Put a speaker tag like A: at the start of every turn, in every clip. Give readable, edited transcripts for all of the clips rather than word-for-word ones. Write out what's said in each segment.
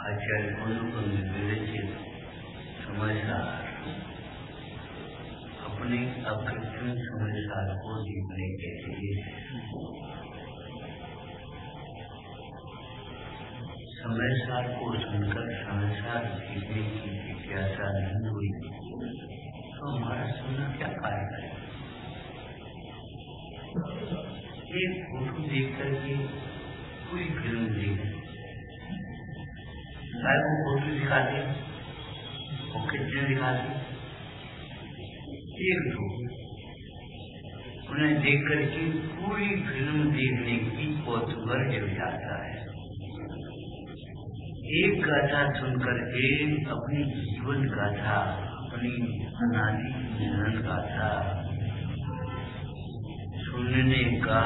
A: आचार्य अनुपम विवेचित समझदार अपने अकृत्रिम समझदार को जीतने के लिए समझदार को सुनकर समझदार जीतने की जिज्ञासा नहीं हुई तो हमारा सुनना क्या फायदा है। एक फोटो देख करके पूरी फिल्म देख चाहे वो फोटो दिखा दे वो कितने दिखा दे एक दो उन्हें देख करके पूरी फिल्म देखने की कौतूहल जग जाता है। एक गाथा सुनकर के अपनी जीवन गाथा अपनी अनादि जीवन गाथा सुनने का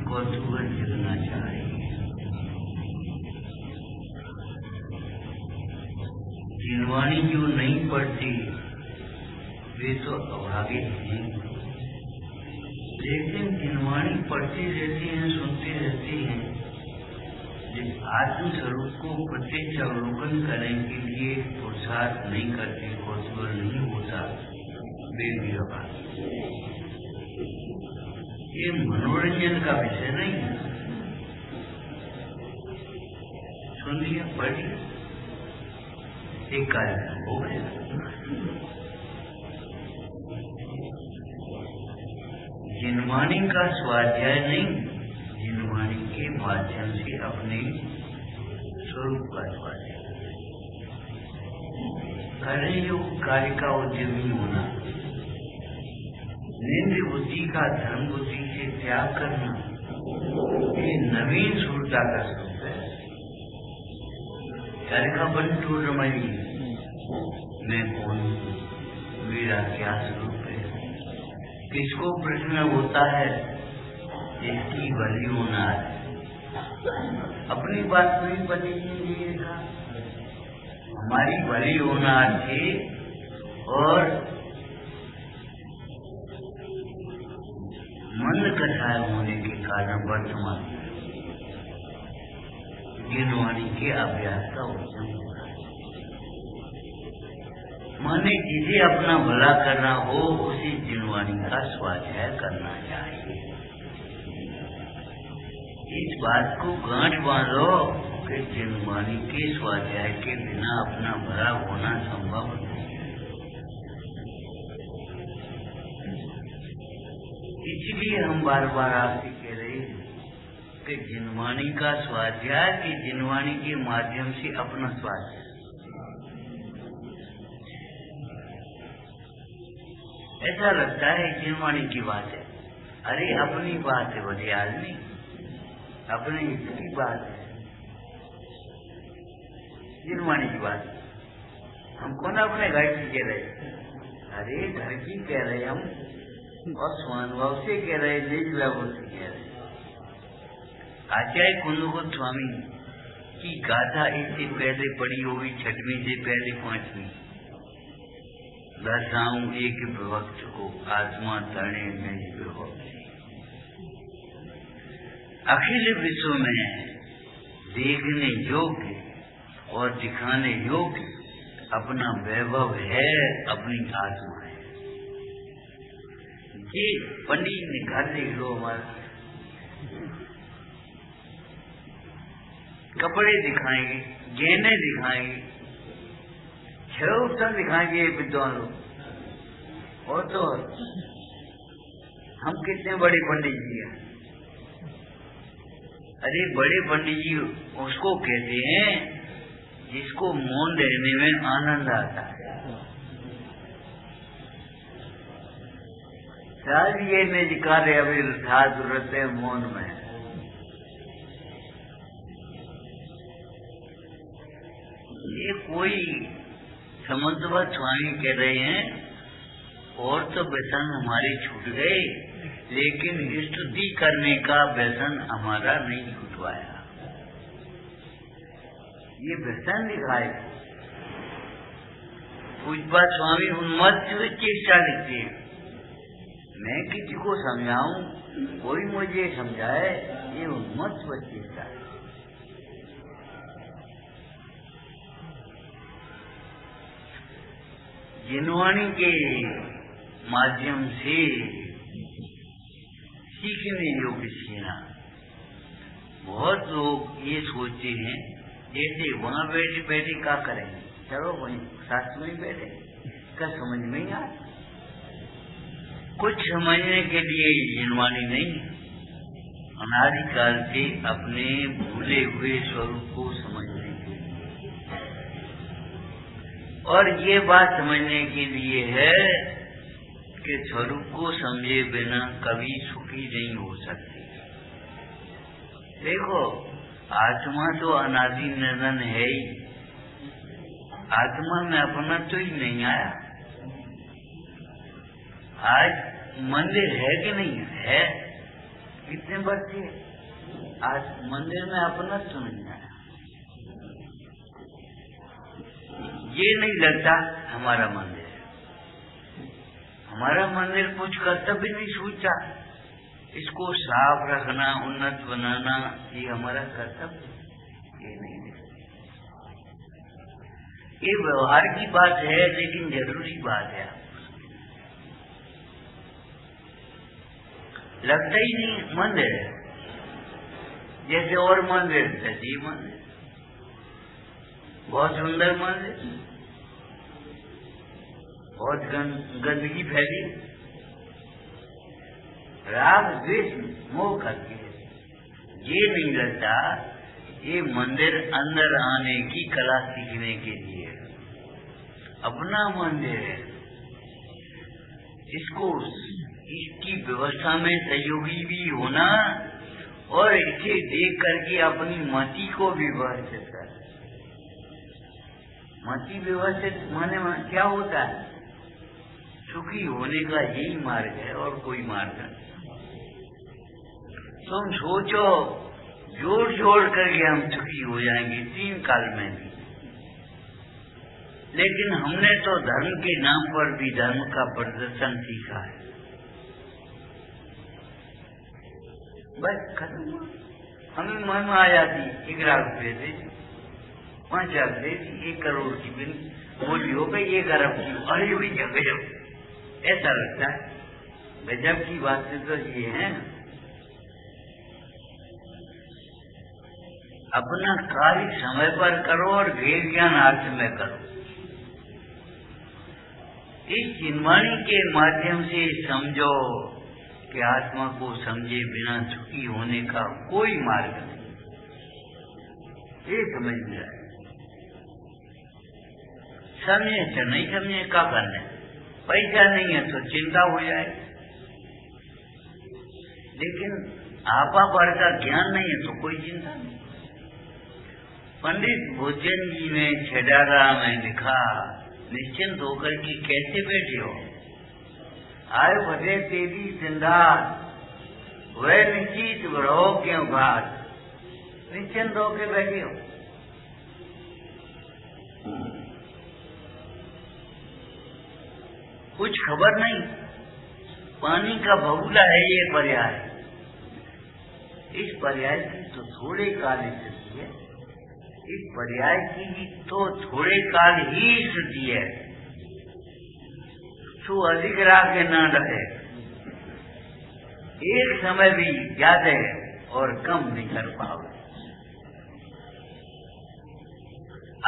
A: कौतूहल जगना चाहिए। जिनवाणी जो नहीं पढ़ती वे तो अभागे हैं, लेकिन जिनवाणी पढ़ती रहती हैं सुनती रहती हैं। जब आत्म स्वरूप को प्रत्यक्ष अवलोकन करने के लिए पुरुषार्थ नहीं करते कौतूहल नहीं होता वे भी अभागे। ये मनोरंजन का विषय नहीं है। सुन लिया पढ़ लिया एक कार्यक्रम हो गया। जिनवाणी का स्वाध्याय नहीं, जिनवाणी के माध्यम से अपने स्वरूप का स्वाध्याय करें। जो कार्य का उद्यमी होना, निंद बुद्धि का धर्म बुद्धि से त्याग करना, ये नवीन सूरता का स्वरूप है। कार्य का बंटू रमणी मैं कौन हूँ, मेरा क्या स्वरूप है। किसको प्रश्न होता है इसकी बलि होना है। अपनी बात में बलि नहीं देगा, हमारी बलि होना थे और मन कषाय होने के कारण वर्तमान जिनवाणी के अभ्यास का उद्यम हो रहा है। माने जिसे अपना भला करना हो उसी जिनवाणी का स्वाध्याय करना चाहिए। इस बात को गांठ बांधो कि जिनवाणी के स्वाध्याय के बिना अपना भला होना संभव नहीं है। इसलिए हम बार बार आपसे कह रहे हैं कि जिनवाणी का स्वाध्याय की जिनवाणी के माध्यम से अपना स्वाध्याय। ऐसा लगता है जिनवाणी की बात है, अरे अपनी बात है बड़े आदमी, अपने हित की बात है, जिनवाणी की बात। हम कौन अपने घर की कह रहे, अरे घर की कह रहे हम और स्वानुभव से कह रहे, निज लाभ से कह रहे। आचार्य कुंदगुप्त स्वामी की गाथा इससे पहले पड़ी होगी, छठवीं से पहले पांचवीं। दर्शाऊं एक विभक्त को आत्मा तणे में विभक्त। अखिल विश्व में देखने योग्य और दिखाने योग्य अपना वैभव है, अपनी आत्मा है। ये पंडित ने घर देख लो, हमारा कपड़े दिखाएंगे, गहने दिखाएंगे, छह दिखाएंगे विद्वान लोग। और तो हम कितने बड़े पंडित जी हैं। अरे बड़े पंडित जी उसको कहते हैं जिसको मौन रहने में आनंद आता है। शायद ये निजकार अभी जरूरत है मौन में। ये कोई समंतवत स्वामी कह रहे हैं और तो व्यसन हमारे छूट गए, लेकिन स्तुति करने का व्यसन हमारा नहीं छूटवाया। ये व्यसन दिखाए। पूज्यपाद स्वामी उन्मत्त चेष्टा लिखते हैं, मैं किसी को समझाऊं, कोई मुझे समझाए, ये उन्मत्त चेष्टा है। जिनवाणी के माध्यम से सीखने योग्य सीखना। बहुत लोग ये सोचते हैं जैसे वहां बैठे बैठे क्या करेंगे, चलो वहीं शास्त्र में बैठे, क्या समझ में ही आए। कुछ समझने के लिए जिनवाणी नहीं, अनादिकाल से अपने भूले हुए स्वरूप को समझने के लिए, और ये बात समझने के लिए है कि स्वरूप को समझे बिना कभी सुखी नहीं हो सकती। देखो, आत्मा तो अनादि निरंतर है ही, आत्मा में अपना तो ही नहीं आया। आज मंदिर है कि नहीं है, कितने वर्ष से आज मंदिर में अपना तो नहीं आया। ये नहीं लगता हमारा मंदिर है, हमारा मंदिर कुछ कर्तव्य नहीं सोचा, इसको साफ रखना, उन्नत बनाना, ये हमारा कर्तव्य, ये नहीं है। ये व्यवहार की बात है, लेकिन जरूरी बात है। लगता ही नहीं मंदिर है, जैसे और मंदिर जैसे मंदिर, बहुत सुंदर मंदिर, बहुत गंदगी फैली, राग द्वेष मोह करके, ये नहीं लगता ये मंदिर अंदर आने की कला सीखने के लिए अपना मंदिर है। इसको इसकी व्यवस्था में सहयोगी भी होना और इसे देख करके अपनी मति को भी व्यवस्थित कर। मति व्यवस्थित माने क्या होता है? सुखी होने का यही मार्ग है और कोई मार्ग नहीं। तुम सोचो जोड़ जोड़ करके हम सुखी हो जाएंगे 3 काल में भी, लेकिन हमने तो धर्म के नाम पर भी धर्म का प्रदर्शन सीखा है। बस खत्म हुआ। हमें मन में आ जाती 1 लाख रुपये दे, 5 लाख दे, 1 करोड़ की बिल बोली हो गई, 1 अरब की, अरे भैया गजब, ऐसा लगता है। गजब की बातें तो ये है, अपना कार्य समय पर करो और वेद ज्ञान अर्थ में करो। इस जिनवाणी के माध्यम से समझो कि आत्मा को समझे बिना सुखी होने का कोई मार्ग नहीं। ये समझ में आए। समझे तो नहीं समझे क्या करना है, पैसा नहीं है तो चिंता हो जाए, लेकिन आपा पर का ज्ञान नहीं है तो कोई चिंता नहीं। पंडित भोजन जी ने छेडारा में लिखा, निश्चिंत होकर के कैसे बैठे हो, आय भजे तेरी जिंदात, वह निश्चित बढ़ो क्यों घाट, निश्चिंत होकर बैठे हो। कुछ खबर नहीं, पानी का बबूला है ये पर्याय। इस पर्याय की तो थोड़े काल स्थिति है, इस पर्याय की तो थोड़े काल ही स्थिति है, तो अधिक राग न रहे। एक समय भी ज्यादा और कम नहीं कर पाओगे।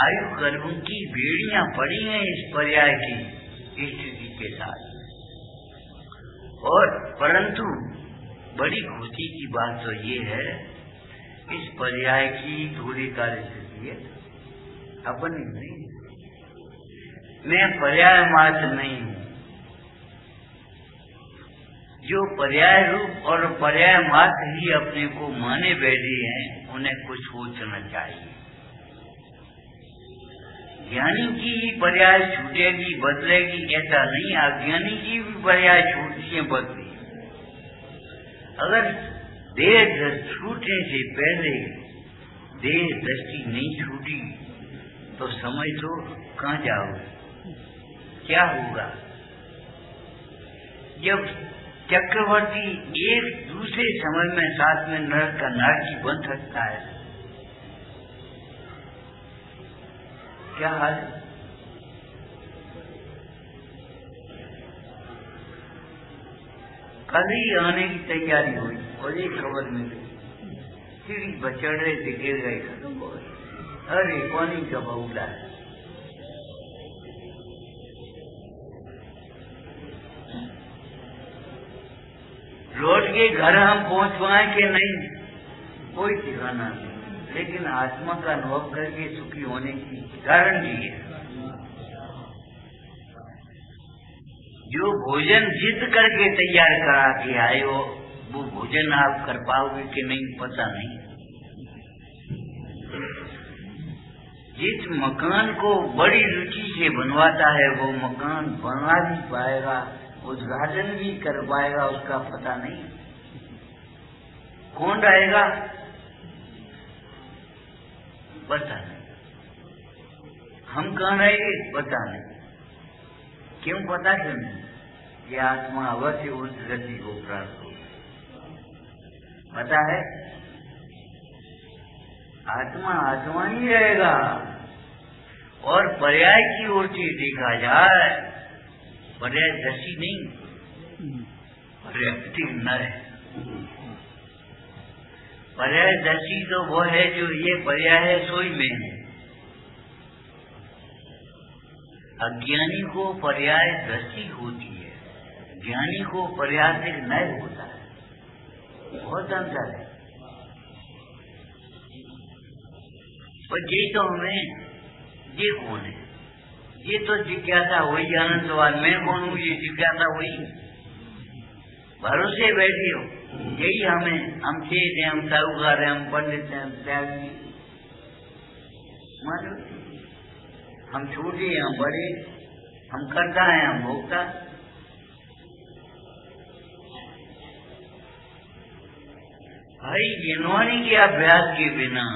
A: आयु कर्म की बेड़ियां पड़ी हैं इस पर्याय की स्थिति के साथ, और परंतु बड़ी खुशी की बात तो ये है, इस पर्याय की थोड़ी काल स्थिति है, अपनी नहीं। मैं पर्याय मात्र नहीं हूँ। जो पर्याय रूप और पर्याय मात्र ही अपने को माने बैठे हैं, उन्हें कुछ सोचना चाहिए। ज्ञानी की ही पर्याय छूटेगी, बदलेगी, ऐसा नहीं। अज्ञानी की भी पर्याय छूटती है, बदली। अगर देह छूटने से पहले देह दृष्टि नहीं छूटी तो समझ लो कहाँ जाओगे, क्या होगा। जब चक्रवर्ती एक दूसरे समय में साथ में नरक का नारकी बन सकता है, क्या हाल है। कल ही आने की तैयारी हुई और एक खबर मिली, सीढ़ी पर चढ़ रहे थे, गिर गए, खत्म हो गए। अरे पानी का बउला है। लौट के घर हम पहुंच पाए कि नहीं, कोई ठिकाना नहीं, लेकिन आत्मा का अनुभव करके सुखी होने की गारंटी है। जो भोजन जिद करके तैयार करा के आए हो, वो भोजन आप कर पाओगे कि नहीं पता नहीं। जिस मकान को बड़ी रुचि से बनवाता है वो मकान बना भी पाएगा, उद्घाटन भी कर पाएगा, उसका पता नहीं। कौन रहेगा पता नहीं, हम कहाँ रहेंगे पता नहीं। क्यों पता क्यों नहीं? ये आत्मा अवश्य उस गति को प्राप्त हो। पता है आत्मा आत्मा ही रहेगा। और पर्याय की ओर से देखा जाए, पर्याय दशी नहीं, पर्याप्ति न है। पर्याय दशी तो वो है जो ये पर्याय है सोई में है। अज्ञानी को पर्याय दृष्टि होती है, ज्ञानी को पर्याय नय होता है। बहुत अंतर है। और ये तो हमें, ये कौन है, ये तो जिज्ञासा हुई, आनंदवाद। मैं कौन हूँ, ये जिज्ञासा हुई। भरोसे बैठे हो, यही हमें, हम सेठ हैं, हम साहूकार हैं, हम पंडित हैं, हम त्यागी, मानो हम छोटे हैं, हम बड़े, हम करता है, हम भोगता। भाई जिन्होंने के अभ्यास के बिना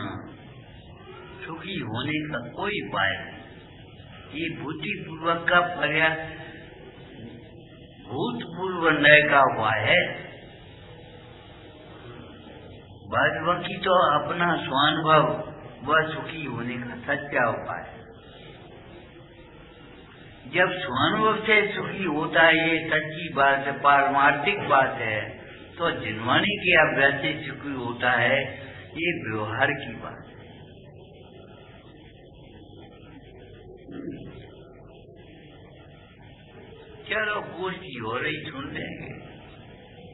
A: सुखी होने का कोई उपाय नहीं। ये बुद्धिपूर्वक का प्रयास भूतपूर्व नय का हुआ है। बाकी तो अपना स्वानुभव वह सुखी होने का सच्चा उपाय है। जब स्वानुभव से सुखी होता है, ये सच्ची बात है, पारमार्थिक बात है, तो जिन्वाणी के अभ्यास से सुखी होता है, ये व्यवहार की बात है। चलो गोष्ठी हो रही, सुन लेंगे।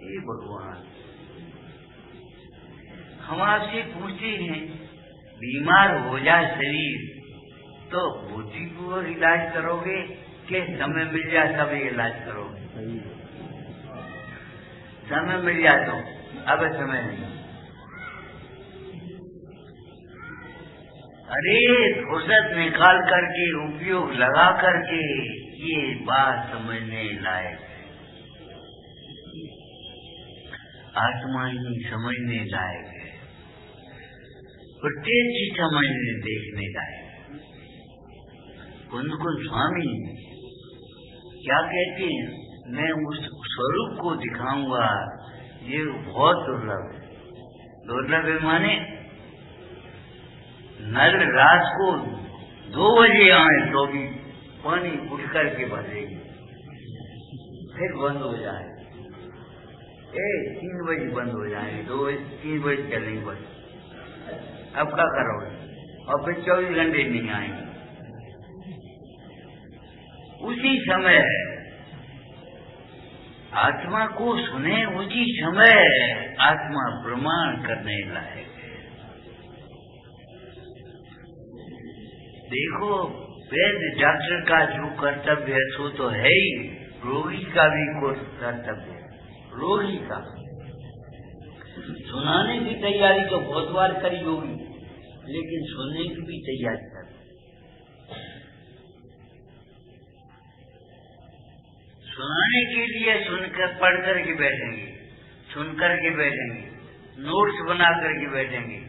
A: ये भगवान, हम आपसे पूछते हैं, बीमार हो जाए शरीर तो बुद्धिपूर्वक इलाज करोगे कि समय मिल जाए तब इलाज करोगे? समय मिल जाए तो, अब समय नहीं। अरे फुर्सत निकाल करके, उपयोग लगा करके ये बात समझने लायक है। आत्मा ही समझने लायक है, प्रत्यक्ष समझने देखने लायक है। कुंद स्वामी क्या कहते हैं, मैं उस स्वरूप को दिखाऊंगा, ये बहुत दुर्लभ है। दुर्लभ है माने नल रात को 2 बजे आए तो भी पानी उठ करके भरेगी, फिर बंद हो जाए, 3 बजे बंद हो जाएगी, 2 बजे 3 बजे चलेंगे बस। अब क्या करोगे? और फिर 24 घंटे नहीं आएंगे। उसी समय आत्मा को सुने, उसी समय आत्मा प्रमाण करने लायक है। देखो वैद्य डॉक्टर का जो कर्तव्य है सो तो है ही, रोगी का भी कर्तव्य है। रोगी का सुनाने की तैयारी तो बहुत बार करी होगी, लेकिन सुनने की भी तैयारी कर। सुनाने के लिए सुनकर पढ़ करके बैठेंगे, सुन करके बैठेंगे, नोट्स बना करके बैठेंगे,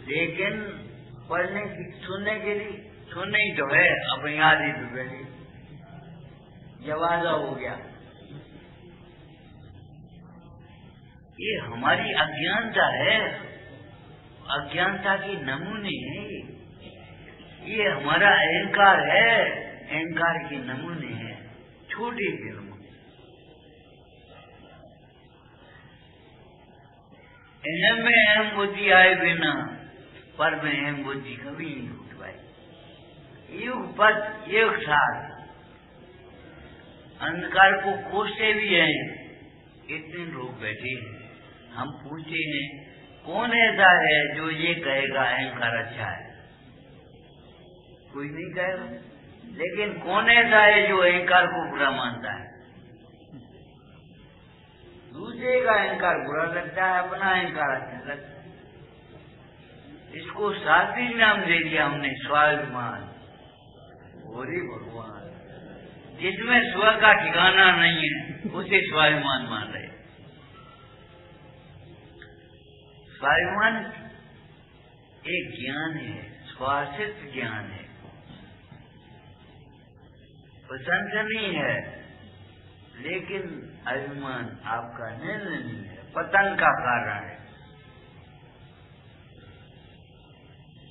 A: लेकिन पढ़ने की सुनने के लिए सुनने ही तो है, अब याद ही तो बैठे जवाजा हो गया। ये हमारी अज्ञानता है, अज्ञानता के नमूने हैं, ये हमारा अहंकार है, अहंकार के नमूने हैं, छोटे से नमूने। अहम में अहम बुद्धि आए बिना पर में अहम बुद्धि कभी नहीं उठ पाई। युग पद युग साथ अंधकार को कोसते भी हैं, इतने लोग बैठे हैं। हम पूछते हैं कौन ऐसा है जो ये कहेगा अहंकार अच्छा है? कोई नहीं कहेगा। लेकिन कौन ऐसा है जो अहंकार को बुरा मानता है? दूसरे का अहंकार बुरा लगता है, अपना अहंकार अच्छा लगता है। इसको शास्त्रीय नाम दे दिया हमने, स्वाभिमान। ओरे भगवान, जिसमें स्व का ठिकाना नहीं है उसे स्वाभिमान मान रहे। स्वाभिमान एक ज्ञान है, स्वासित ज्ञान है, प्रशंसनीय है, लेकिन अभिमान आपका निर्णय नहीं है, पतन का कारण है।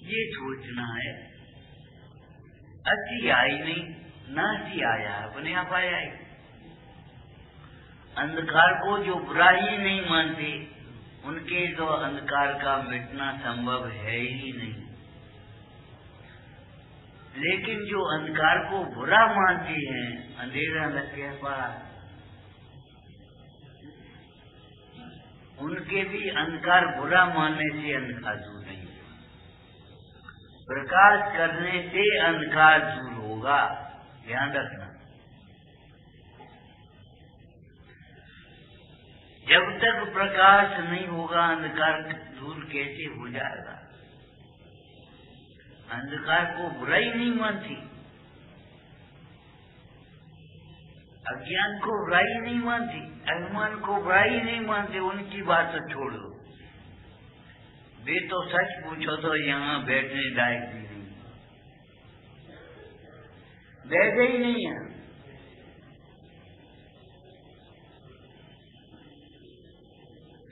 A: ये सोचना है अच्छी आई नहीं, नासी आया, अपने आप आया है। अंधकार को जो बुरा ही नहीं मानते, उनके तो अंधकार का मिटना संभव है ही नहीं। लेकिन जो अंधकार को बुरा मानते हैं, अंधेरा लग गया पार, उनके भी अंधकार बुरा मानने से अंधकार दूर नहीं। प्रकाश करने से अंधकार दूर होगा, ध्यान रखना। जब तक प्रकाश नहीं होगा अंधकार दूर कैसे हो जाएगा? अंधकार को बुराई नहीं मानती, अज्ञान को बुराई नहीं मानती, अभिमान को बुराई नहीं मानते, उनकी बात तो छोड़ दो। वे तो सच पूछो तो यहाँ बैठने लायक भी नहीं, बैठे ही नहीं है।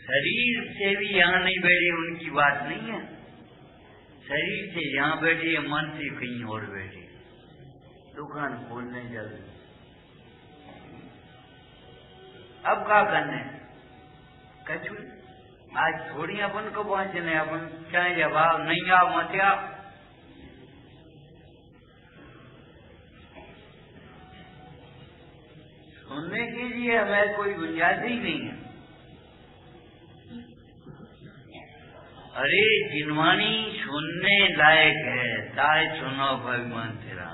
A: शरीर से भी यहाँ नहीं बैठे, उनकी बात नहीं है। शरीर से यहाँ बैठे, मन से कहीं और बैठे, दुकान खोलने जल्दी। अब क्या करने? कछु आज थोड़ी अपन को पहुंचने, अपन चाहे जवाब नहीं आओ मत आओ। सुनने के लिए हमें कोई गुंजाइश ही नहीं है। अरे जिनवाणी सुनने लायक है, ताए सुनो भगवान तेरा,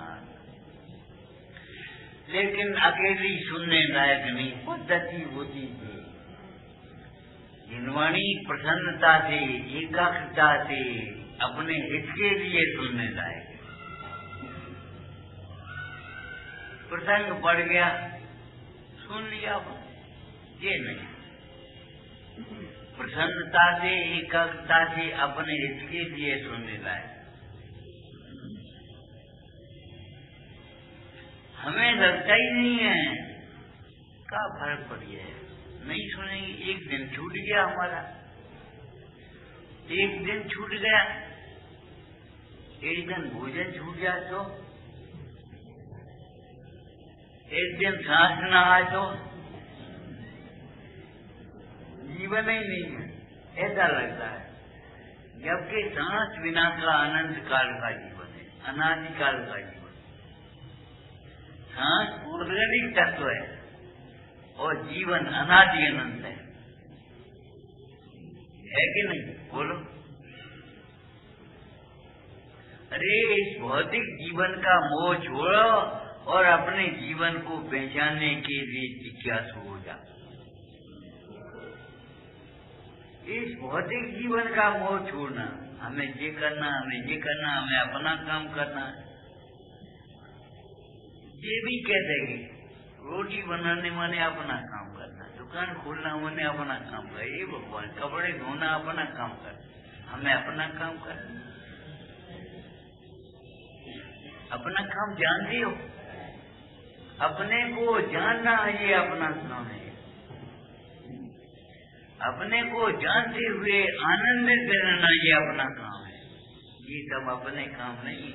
A: लेकिन अकेली सुनने लायक नहीं, पद्धति होती थी। जिनवाणी प्रसन्नता से, एकाग्रता से, अपने हित के लिए सुनने लायक। प्रसंग बढ़ गया, सुन लिया, ये नहीं। प्रसन्नता से, एकाग्रता से, अपने हित के लिए सुनने लायक। हमें लगता ही नहीं है, क्या फर्क पड़ी है, नहीं सुनेंगे। एक दिन छूट गया हमारा, एक दिन छूट गया, एक दिन भोजन छूट गया तो, एक दिन सांस न आए तो जीवन ही नहीं है, ऐसा लगता है। जबकि सांस बिना का अनंत काल का जीवन है, अनादिकाल का जीवन। सांस औद्योगिक तत्व है और जीवन अनादि अनंत है कि नहीं? बोलो। अरे इस भौतिक जीवन का मोह छोड़ो और अपने जीवन को पहचानने के लिए जिज्ञासु हो जा। इस भौतिक जीवन का मोह छोड़ना, हमें ये करना, हमें ये करना, हमें अपना काम करना, ये भी कह देंगे रोटी बनाने माने अपना काम करना, दुकान खोलना माने अपना काम करना, ये भगवान कपड़े धोना अपना काम करना, हमें अपना काम करना, अपना काम जानते हो, अपने को जानना ये अपना काम है। अपने को जानते हुए आनंदित करना ये अपना काम है। ये सब अपने काम नहीं,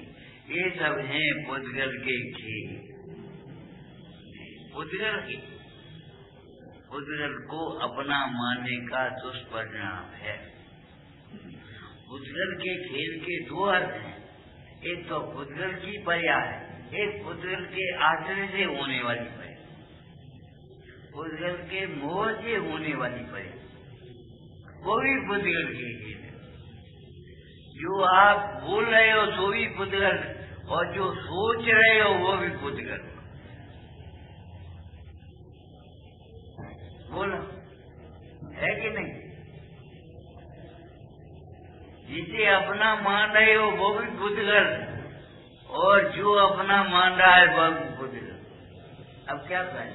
A: ये सब है पुद्गल के खेल। पुद्गल को अपना मानने का दुष्परिणाम है। पुद्गल के खेल के दो अर्थ हैं, एक तो पुद्गल की प्रया है, एक पुद्गल के आश्रय से होने वाली प्रया, पुद्गल के मोह से होने वाली प्रया, वो भी पुद्गल की खेल है। जो आप बोल रहे हो सो भी पुद्गल, और जो सोच रहे हो वो भी पुद्गल। बोलो है कि नहीं? जिसे अपना मान रहे हो वो भी पुद्गल, और जो अपना मान रहा है वो भी पुद्गल। अब क्या करें?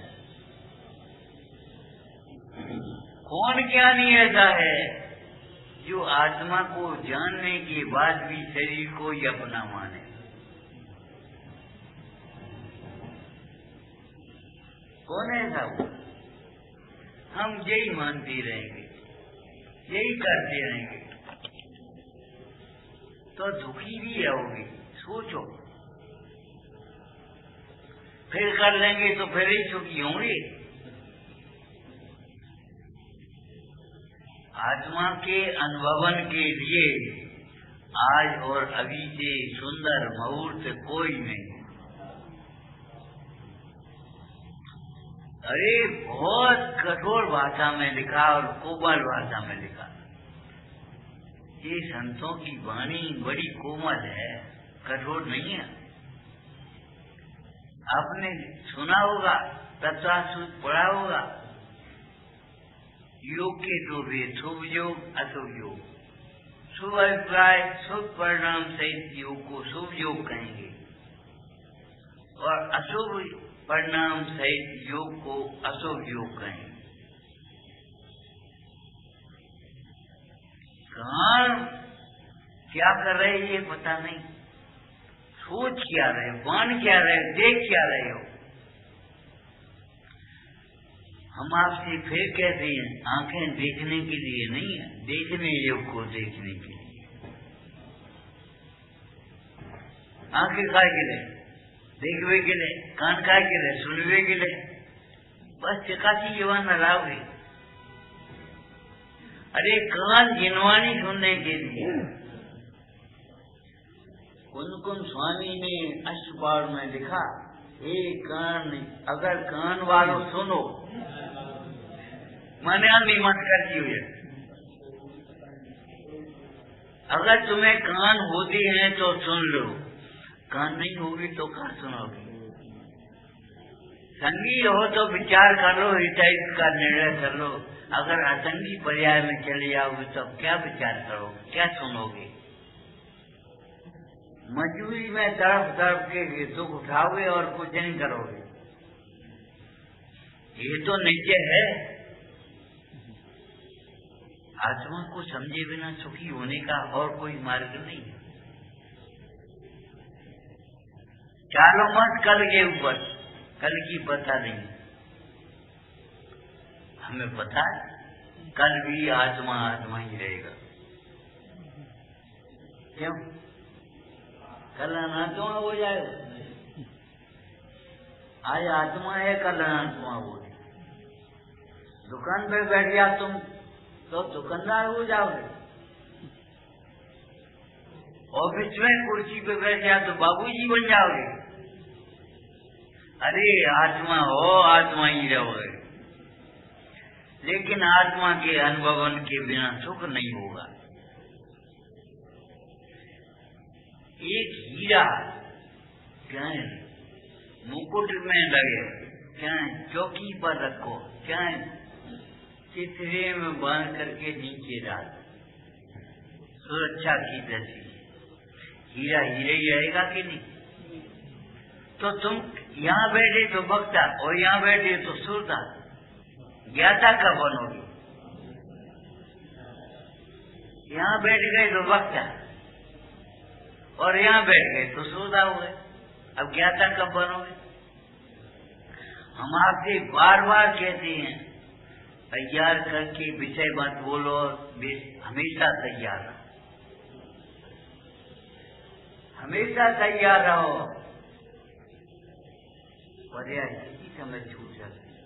A: कौन ज्ञानी ऐसा है जो आत्मा को जानने के बाद भी शरीर को ही अपना माने? कौन ऐसा हो? हम यही मानते रहेंगे, यही करते रहेंगे तो दुखी भी रहोगे। सोचो, फिर कर लेंगे तो फिर ही सुखी होंगे। आत्मा के अनुभवन के लिए आज और अभी से सुंदर मुहूर्त कोई नहीं। अरे बहुत कठोर भाषा में लिखा और कोमल भाषा में लिखा। ये संतों की वाणी बड़ी कोमल है, कठोर नहीं है। आपने सुना होगा, तत्वासूत्र पढ़ा होगा, योग के दो भेद, शुभ योग अशुभ योग। शुभ अभिप्राय शुभ परिणाम सहित योग को शुभ योग कहेंगे, और अशुभ परिणाम सहित योग को अशुभ योग कहेंगे। कान क्या कर रहे ये पता नहीं, सोच क्या रहे, मान क्या रहे, देख क्या रहे हो। हम आपसे फिर कहते हैं, आंखें देखने के लिए नहीं है, देखने योग को देखने के लिए। आंखें काय के लिए? देखवे के लिए। कान काय के लिए? सुनवे के लिए। बस चकासी जवान लाओगे। अरे कान जिनवानी सुनने के लिए। कुन स्वामी ने अष्टपाद में लिखा, हे कान, अगर कान वालों सुनो, मैंने आंधी मत करती हुई, अगर तुम्हें कान होती है तो सुन लो, कान नहीं होगी तो क्या सुनोगे? संगी हो तो विचार कर लो, हितैषी का निर्णय कर लो। अगर असंगी पर्याय में चले जाओगे तो क्या विचार करोगे, क्या सुनोगे? मजबूरी में तड़प तड़प के दुख उठाओगे और कुछ नहीं करोगे। ये तो नित्य है। आत्मा को समझे बिना सुखी होने का और कोई मार्ग नहीं है। चालो मत कल के ऊपर, कल की पता नहीं। हमें पता है कल भी आत्मा आत्मा ही रहेगा। क्यों? कल अनात्मा हो जाएगा। आज आत्मा है, कल अनात्मा हो जाए। दुकान पे बैठ गया तुम तो दुकानदार हो जाओगे। ऑफिस में कुर्सी पे बैठ गया तो बाबूजी बन जाओगे। अरे आत्मा हो, आत्मा ही रहोगे। लेकिन आत्मा के अनुभवन के बिना सुख नहीं होगा। एक हीरा क्या है, मुकुट में लगे, क्या है, चौकी पर रखो, क्या है, चित्रे में बांध करके नीचे डाल, सुरक्षा की दृष्टि। हीरा हीरे ही रहेगा कि नहीं? तो तुम यहाँ बैठे तो वक्ता और यहाँ बैठे तो श्रोता, ज्ञाता कब बनोगे? यहाँ बैठ गए तो वक्ता और यहाँ बैठ गए तो श्रोता हो गए, अब ज्ञाता कब बनोगे? हम आपसे बार बार कहते हैं तैयार करके विषय मत बोलो, हमेशा तैयार रहो, हमेशा तैयार रहो। पर्याय किसी समय छूट सकती है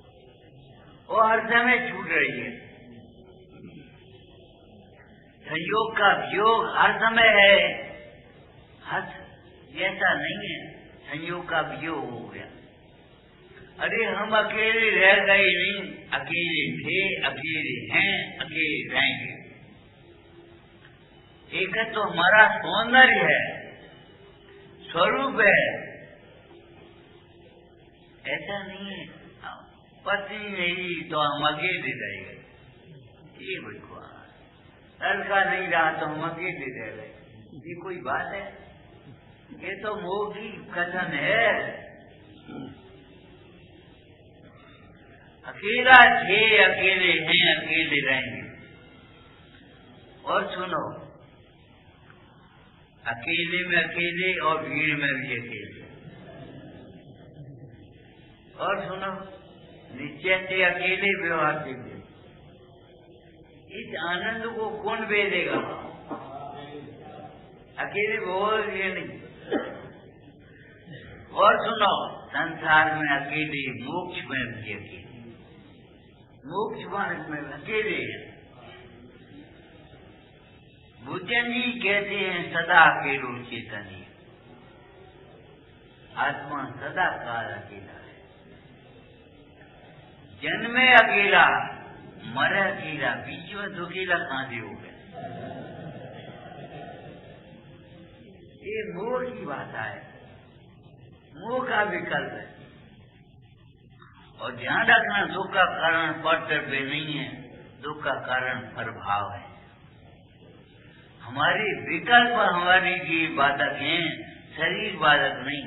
A: और हर समय छूट रही है। संयोग का वियोग हर समय है, हर ऐसा नहीं है संयोग का वियोग हो गया। अरे हम अकेले रह गए नहीं, अकेले थे, अकेले हैं, अकेले रहेंगे। एक तो हमारा सौंदर्य है, स्वरूप है, ऐसा नहीं है पत्नी नहीं तो हम अकेले रह गए। ये भगवान लड़का नहीं रहा तो हम अकेले रह गए, ये कोई बात है? ये तो मोह की कथन है। अकेला थे, अकेले हैं, अकेले रहेंगे। और सुनो, अकेले में अकेले और भीड़ में भी अकेले। और सुनो, निश्चय से अकेले, व्यवहार से भी। इस आनंद को कौन भेदेगा? अकेले बोल ये नहीं। और सुनो, संसार में अकेले, मोक्ष में भी अकेले, मोक्ष मार्ग में अकेले हैं। बुद्धन जी कहते हैं सदा अकेलो चेतनी, आत्मा सदा काल अकेला है। जन्मे अकेला, मरे अकेला, बीच में दुकेला कहां से हो गया? ये मोह की भाषा है, मोह का विकल्प है। और ध्यान रखना, दुख का कारण कर्तव्य नहीं है, दुख का कारण प्रभाव है। हमारे विकल्प हमारे लिए बाधक हैं, शरीर बाधक नहीं।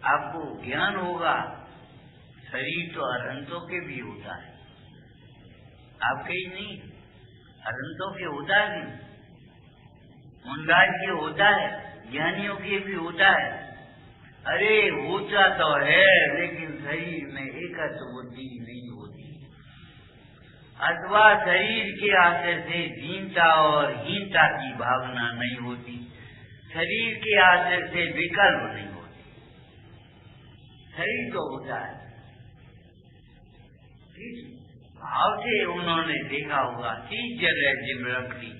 A: आपको ज्ञान होगा शरीर तो अरंतों के भी होता है, आपके ही नहीं, अरंतों के होता है, मुंडाज के होता है, ज्ञानियों के भी होता है। अरे होता तो है, लेकिन शरीर में एकत्व बुद्धि नहीं होती, अथवा शरीर के आश्रय से दीनता और हीनता की भावना नहीं होती, शरीर के आश्रय से विकल्प नहीं होती। शरीर तो होता है, किस भाव से उन्होंने देखा होगा। चीज जल है जिम लकड़ी,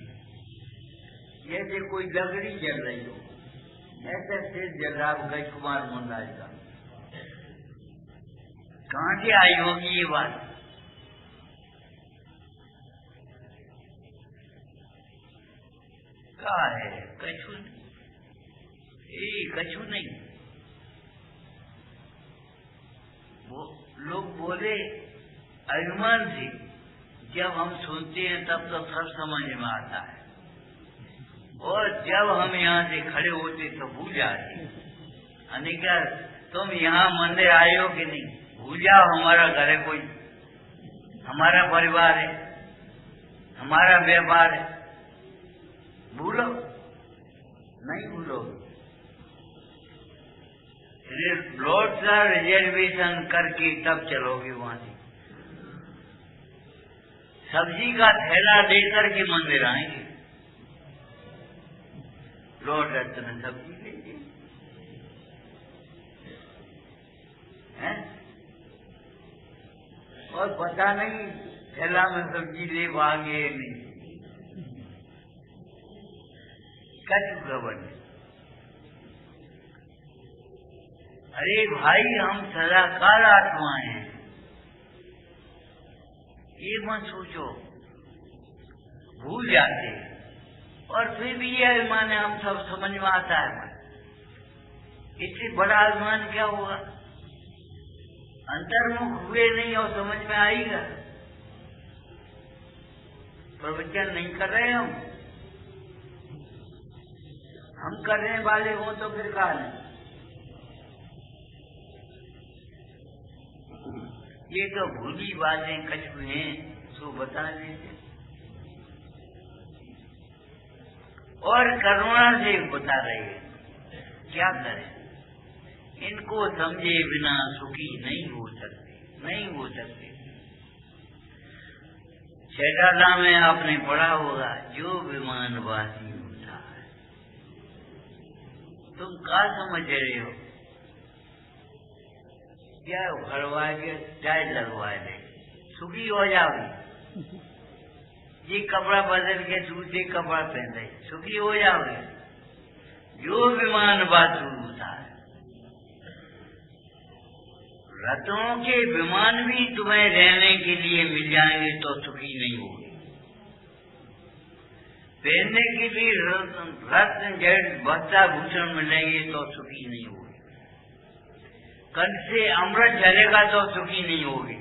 A: जैसे कोई लकड़ी जल रही हो, ऐसे सिर जल रहा गज कुमार मुंडाज का। कहां से आई होगी ये बात? कहा है कछु नहीं, कछु नहीं। वो लोग बोले अभिमान से, जब हम सुनते हैं तब तो सब समझ में आता है, और जब हम यहाँ से खड़े होते तो भूल जाते। अनिका तुम यहाँ मंदिर आए हो कि नहीं? भूल जाओ, हमारा घर है, कोई हमारा परिवार है, हमारा व्यापार है, भूलो नहीं? भूलो। लॉर्ड का रिजर्वेशन करके तब चलोगे वहां से। सब्जी का थैला लेकर के मंदिर आएंगे, लॉर्ड रत्न सब्जी लेंगे, हैं? और पता नहीं थैला में सब्जी ले पाएंगे नहीं। कछु खबर नहीं। अरे भाई, हम सदाकाल आत्माएं हैं, ये मत सोचो। भूल जाते, और फिर भी ये अभिमान हम सब समझ में आता है। इससे बड़ा अभिमान क्या होगा? अंतर्मुख हुए नहीं और समझ में आएगा। प्रवचन नहीं कर रहे हम करने वाले हो तो फिर कहा नहीं। ये तो भूली बातें कछ हैं तो बता देते और करुणा से बता रहे हैं। क्या करें, इनको समझे बिना सुखी नहीं हो सकते। छठा में आपने पढ़ा होगा, जो विमानवासी होता है, तुम क्या समझ रहे हो, क्या भरवा के टाइट लगवा दे सुखी हो जाओगे, ये कपड़ा बदल के दूसरे कपड़ा पहन दे सुखी हो जाओगे। जो विमानवासी होता है, रत्नों के विमान भी तुम्हें रहने के लिए मिल जाएंगे तो सुखी नहीं होगे। पहनने के लिए रत्न जड़ वस्त्र भूषण मिलेंगे तो सुखी नहीं होगे। कंठ से अमृत झरेगा तो सुखी नहीं होगे,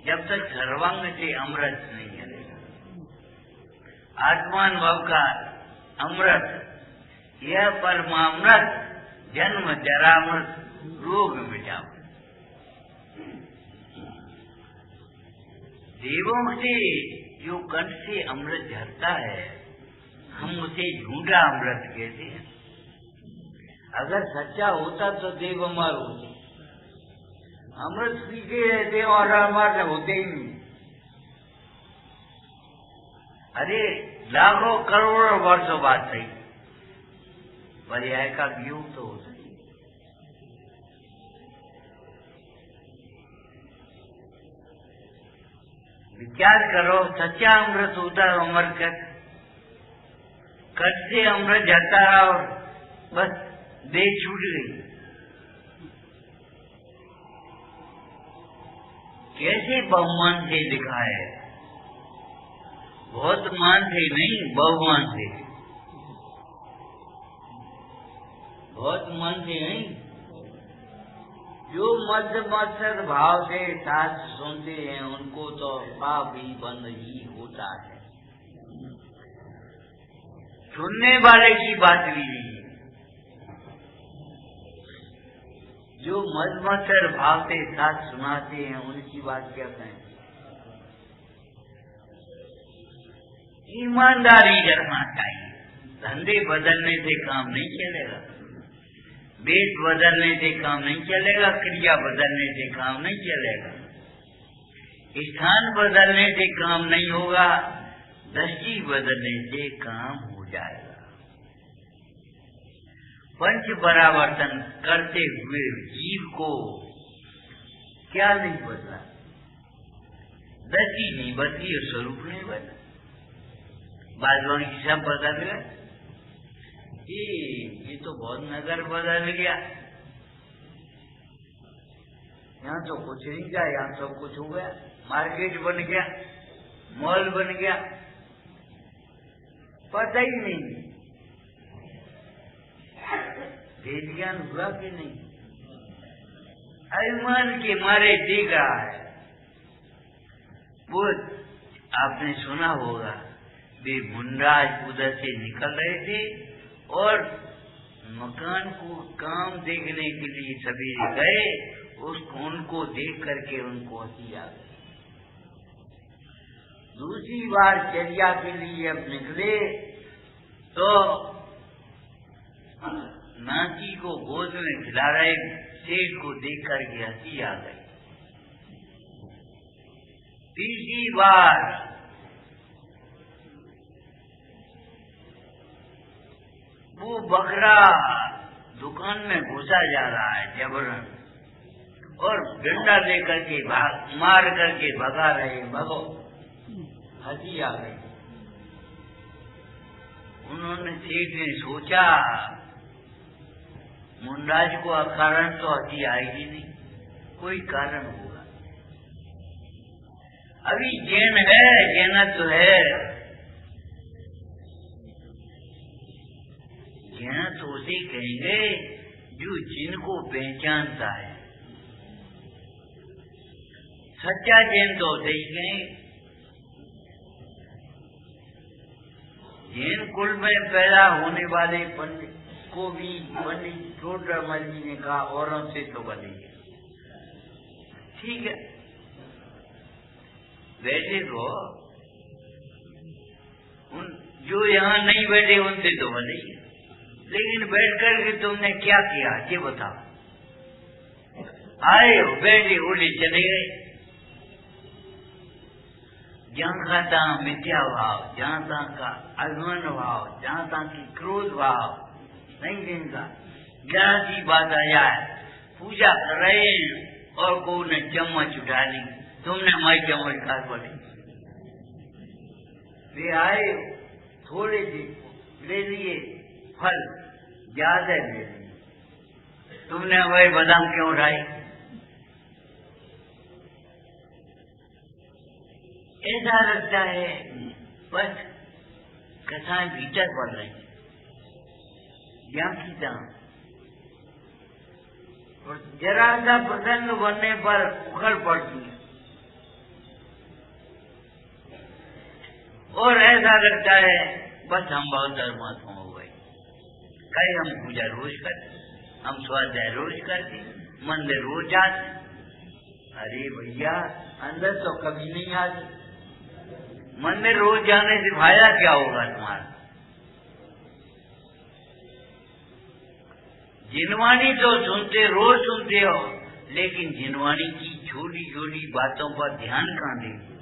A: जब तक सर्वांग से अमृत नहीं झरेगा। आत्मान भव का अमृत, यह परमामृत जन्म जरामृत रोग मिटाओ। देवों से जो कंठ से अमृत झरता है, हम उसे झूठा अमृत कहते हैं। अगर सच्चा होता तो देव अमर होते, अमृत पीते रहते और अमर होते ही नहीं। अरे लाखों करोड़ों वर्षों बाद सही पर्याय का वियोग तो होता ही। विचार करो, सच्चा अमृत होता है अमर कट से अमृत जाता रहा और बस देह छूट गई। कैसे बहुमान से लिखा है, बहुत मान से नहीं, बहुमान से, बहुत मन से नहीं। जो मध्य मत्सर भाव से साथ सुनते हैं उनको तो पाप ही बंद ही होता है। सुनने वाले की बात भी नहीं, जो मध्य मत्सर भाव से साथ सुनाते हैं उनकी बात क्या कहें। ईमानदारी रखना चाहिए, धंधे बदलने से काम नहीं चलेगा, वेश बदलने से काम नहीं चलेगा, क्रिया बदलने से काम नहीं चलेगा, स्थान बदलने से काम नहीं होगा, दृष्टि बदलने से काम हो जाएगा। पंच परावर्तन करते हुए जीव को क्या नहीं बदला, दृष्टि नहीं बदली और स्वरूप नहीं बदला, बाजवान की सब बदल गए। ये तो बहुत नगर बदल गया, यहाँ तो कुछ नहीं गया, यहाँ सब कुछ हो गया, मार्केट बन गया, मॉल बन गया, पता ही नहीं वेद ज्ञान हुआ कि नहीं। अभिमान के मारे देख रहा है। वो आपने सुना होगा, वे मुंडराज उधर से निकल रहे थे और मकान को काम देखने के लिए सवेरे गए, उनको देख करके उनको हंसी आ गई। दूसरी बार चर्या के लिए अब निकले तो नाती को गोद में खिला रहे सेठ को देख करके हंसी आ गई। तीसरी बार वो बकरा दुकान में घुसा जा रहा है जबरन, और डंडा लेकर के मार करके भगा रहे, भगो, हंसी आ गई। उन्होंने सेठ ने सोचा मुंडाज को अकारण तो हंसी आएगी नहीं, कोई कारण होगा। अभी जैन है, जैनत तो है, जैन तो उसे कहेंगे जो जिनको पहचानता है। सच्चा जैन तो उसे ही कहेंगे। जैन कुल में पैदा होने वाले पंडित को भी पंडित छोटा जी ने कहा औरों से तो बनेंगे, ठीक है, बैठे तो जो यहाँ नहीं बैठे उनसे तो भले ही, लेकिन बैठ करके तुमने क्या किया ये बताओ। आए हो, बैठे, उड़े, चले गए। जहाँ का तहाँ मिथ्या भाव, जहाँ तहाँ का अभिमान भाव, जहाँ तहाँ की क्रोध भाव नहीं जिनका। जरा सी बात आ जाए, पूजा कर रहे हैं और को ने चम्मच उठा ली, तुमने हमारी चम्मच काट पड़ी। वे आए, थोड़े से ले लिए फल, ज्यादा ले लिए, तुमने हमारे बादाम क्यों उठाई? ऐसा लगता है बस कथाएं भीतर पड़ रही, यहाँ की तहाँ। और जरा सा प्रसंग बनने पर उखड़ पड़ती है, और ऐसा लगता है बस हम बहुत धर्मात्मा हो गए। कहीं हम पूजा रोज करते, हम स्वाध्याय रोज करते, मंदिर रोज जाते। अरे भैया, अंदर तो कभी नहीं आते। मंदिर रोज जाने से फायदा क्या होगा तुम्हारा? जिनवाणी तो सुनते, रोज सुनते हो, लेकिन जिनवाणी की छोटी छोटी बातों पर ध्यान कहाँ देते हो?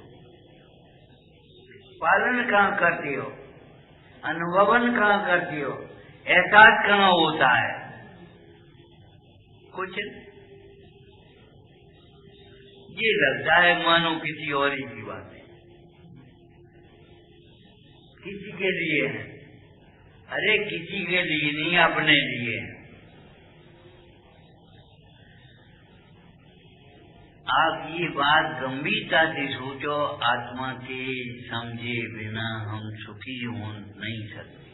A: पालन कहाँ करते हो? अनुभवन कहाँ करते हो? एहसास कहाँ होता है? कुछ ये लगता है मानो किसी और ही की बात है, किसी के लिए है। अरे किसी के लिए नहीं, अपने लिए। आप ये बात गंभीरता से सोचो, आत्मा के समझे बिना हम सुखी हो नहीं सकते।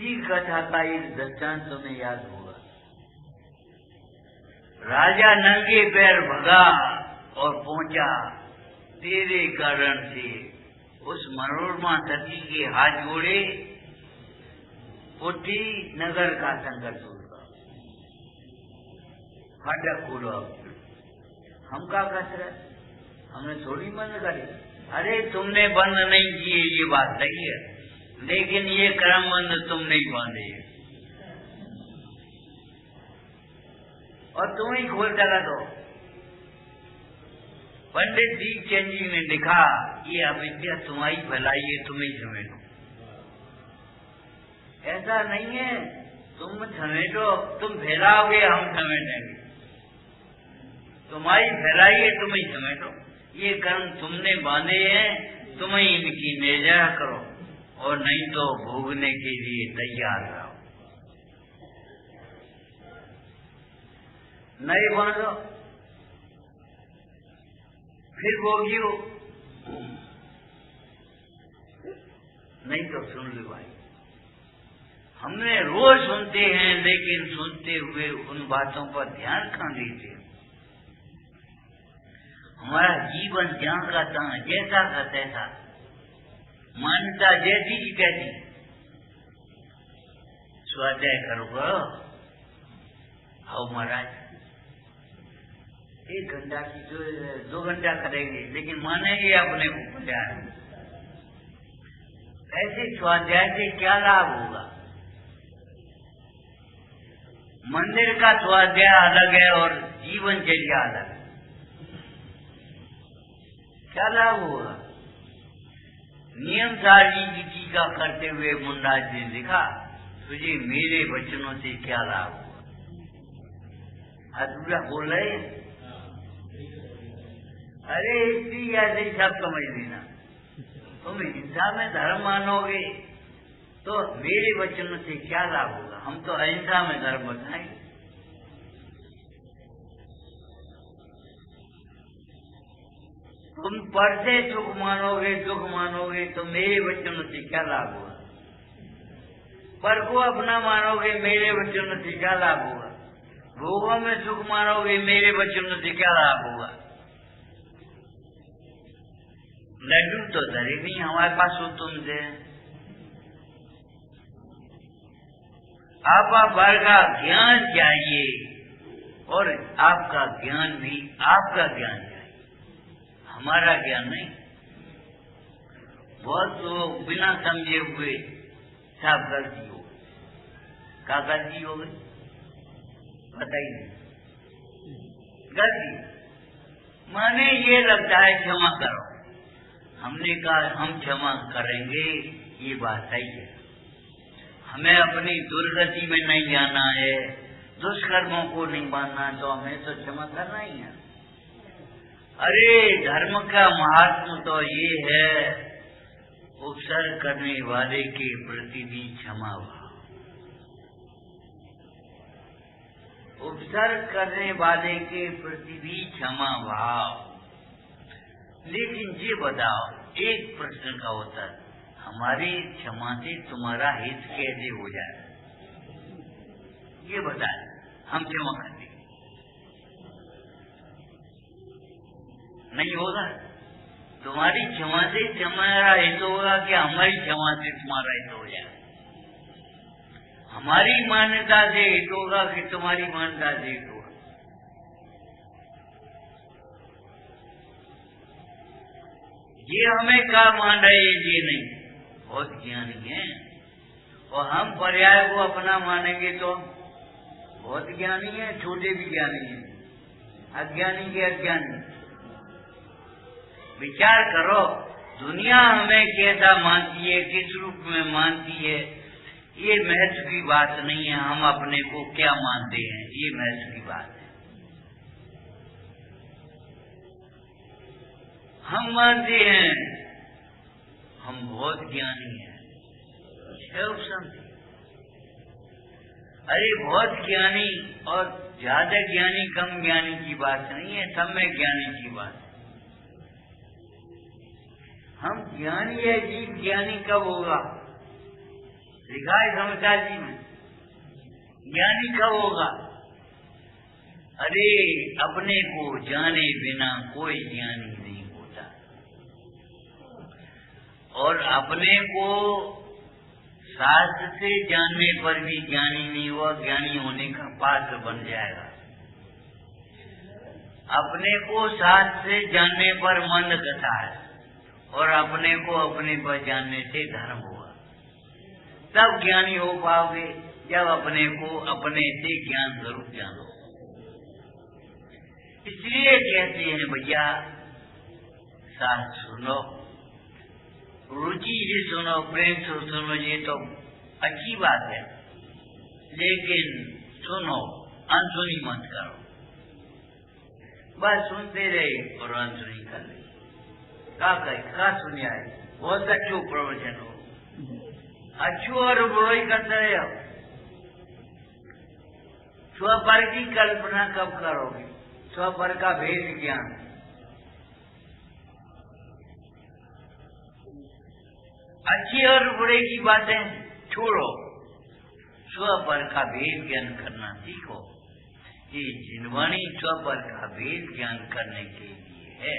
A: इस कथा का एक दृष्टांत तुम्हें याद होगा। राजा नंगे पैर भगा और पहुंचा तेरे कारण से। उस मनोरमा सती के हाथ जोड़े, उठी नगर का संघर्ष होगा, फाटक खोलो। हम का कसरत, हमने थोड़ी बंद करी। अरे तुमने बंद नहीं किए, ये बात सही है, लेकिन ये कर्म बंद तुम नहीं बांधे और तुम ही खोलता रहो। पंडित दीपचंद जी ने लिखा, ये अविद्या तुम्हारी भलाई है, तुम ही समेटो। ऐसा नहीं है तुम समेटो, तुम फैलाओगे हम समेटेंगे। तुम्हारी फैलाई है, तुम ही समेटो। ये कर्म तुमने बांधे हैं, तुम ही इनकी निर्जरा करो, और नहीं तो भोगने के लिए तैयार रहो। नहीं बांधो फिर भोगियो, नहीं तो सुन लो भाई। हमने रोज सुनते हैं, लेकिन सुनते हुए उन बातों पर ध्यान कहाँ देते? हमारा जीवन जहाँ का तहाँ, जैसा का तैसा, मान्यता जैसी की तैसी। स्वाध्याय करोगे, आओ महाराज 1 घंटा की 2 घंटा करेंगे, लेकिन मानेंगे अपने को ध्यान। ऐसे स्वाध्याय से क्या लाभ होगा? मंदिर का स्वाध्याय अलग है और जीवनचर्या अलग है, क्या लाभ होगा? नियम सारणी की टीका करते हुए मुंडा जी ने लिखा, तुझे मेरे वचनों से क्या लाभ होगा? अधूरा बोल रहे हैं। अरे इसी ऐसे ही सब समझ लेना। तुम हिंसा में धर्म मानोगे तो मेरे वचनों से क्या लाभ होगा? हम तो अहिंसा में धर्म बताएंगे। तुम पर से सुख मानोगे, दुख मानोगे तो मेरे वचनों से क्या लाभ होगा? पर को अपना मानोगे, मेरे वचनों से क्या लाभ होगा? भोगों में सुख मानोगे, मेरे वचनों से क्या लाभ होगा? लड्डू तो धरे नहीं हमारे पास हो तुमसे। आप भर का ज्ञान चाहिए और आपका ज्ञान भी आपका ज्ञान है, हमारा ज्ञान नहीं। बहुत लोग बिना समझे हुए सब गलती हो, क्या गलती हो गई बताइए? गलती माने ये लगता है क्षमा करो, हमने कहा हम क्षमा करेंगे, ये बात सही है। हमें अपनी दुर्गति में नहीं जाना है, दुष्कर्मों को नहीं मानना, तो हमें तो क्षमा करना ही है। अरे धर्म का महात्म तो ये है, उपसर्ग करने वाले के प्रति भी क्षमा भाव, उपसर्ग करने वाले के प्रति भी क्षमा भाव। लेकिन ये बताओ, एक प्रश्न का उत्तर, हमारी क्षमा से तुम्हारा हित कैसे हो जाए? ये बताए, हम क्षमा कर देंगे, नहीं होगा। तुम्हारी क्षमा से तुम्हारा हित होगा कि हमारी क्षमा से तुम्हारा हित हो जाए? हमारी मान्यता से हित होगा कि तुम्हारी मान्यता से हित होगा? ये हमें क्या मान रहे हैं, ये नहीं, बहुत ज्ञानी है। और हम पर्याय को अपना मानेंगे तो बहुत ज्ञानी है, छोटे भी ज्ञानी है, अज्ञानी के अज्ञानी। विचार करो, दुनिया हमें कैसा मानती है, किस रूप में मानती है, ये महत्व की बात नहीं है। हम अपने को क्या मानते हैं, ये महत्व की बात है। हम मानते हैं हम बहुत ज्ञानी हैं, अरे बहुत ज्ञानी और ज्यादा ज्ञानी कम ज्ञानी की बात नहीं है, सब में ज्ञानी की बात है। हम ज्ञानी है, जीव ज्ञानी कब होगा? लिखा है समाचार जी में, ज्ञानी कब होगा? अरे अपने को जाने बिना कोई ज्ञानी नहीं होता, और अपने को शास्त्र से जानने पर भी ज्ञानी नहीं हुआ, ज्ञानी होने का पात्र बन जाएगा। अपने को शास्त्र से जानने पर मन कथा है, और अपने को अपने पर जानने से धर्म हुआ। तब ज्ञानी हो पाओगे जब अपने को अपने से ज्ञान स्वरूप जानो। इसलिए कहते हैं भैया, शास्त्र सुनो, रुचि से सुनो, प्रेम से सुनो, ये तो अच्छी बात है, लेकिन सुनो, अनसुनी मत करो। बस सुनते रहे और अनसुनी कर ले, का सुनिया है, बहुत अच्छो प्रवचन हो, अच्छो और बुरो ही करते रहे। स्वपर की कल्पना कब करोगे? स्वपर का भेद ज्ञान, अच्छी और बुरे की बातें छोड़ो, स्वपर का भेद ज्ञान करना सीखो। ये जिनवाणी स्वपर का भेद ज्ञान करने के लिए है।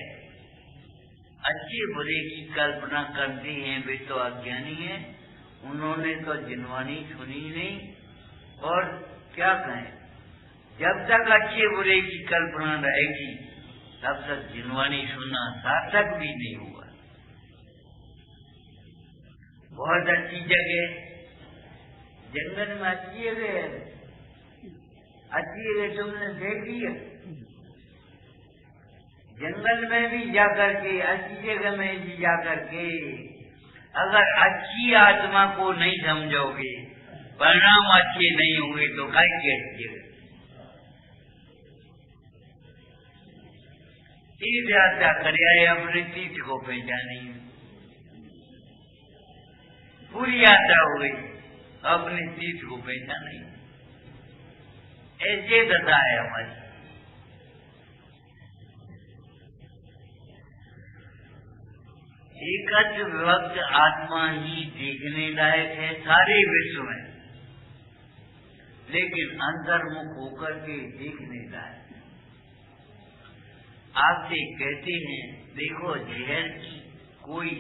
A: अच्छे बुरे की कल्पना करते हैं वे तो अज्ञानी है, उन्होंने तो जिनवाणी सुनी नहीं। और क्या कहें, जब तक अच्छे बुरे की कल्पना रहेगी तब तक जिनवाणी सुनना सार्थक भी नहीं हुआ। बहुत अच्छी जगह, जंगल में अच्छी जगह है, अच्छी जगह तुमने देखी है? जंगल में भी जाकर के, अच्छी जगह में भी जाकर के, अगर अच्छी आत्मा को नहीं समझोगे, परिणाम अच्छे नहीं हुए तो क्या कीजिएगा? तीर्थ यात्रा कर आए, अपने तीर्थ को पहचाने, पूरी यात्रा हो गई, अपने तीर्थ को पहचाने। ऐसे दशा है हमारी। एकत्र विभक्त आत्मा ही देखने लायक है सारे विश्व में, लेकिन अंतर्मुख होकर के देखने लायक। आपसे कहते हैं, देखो जहर की कोई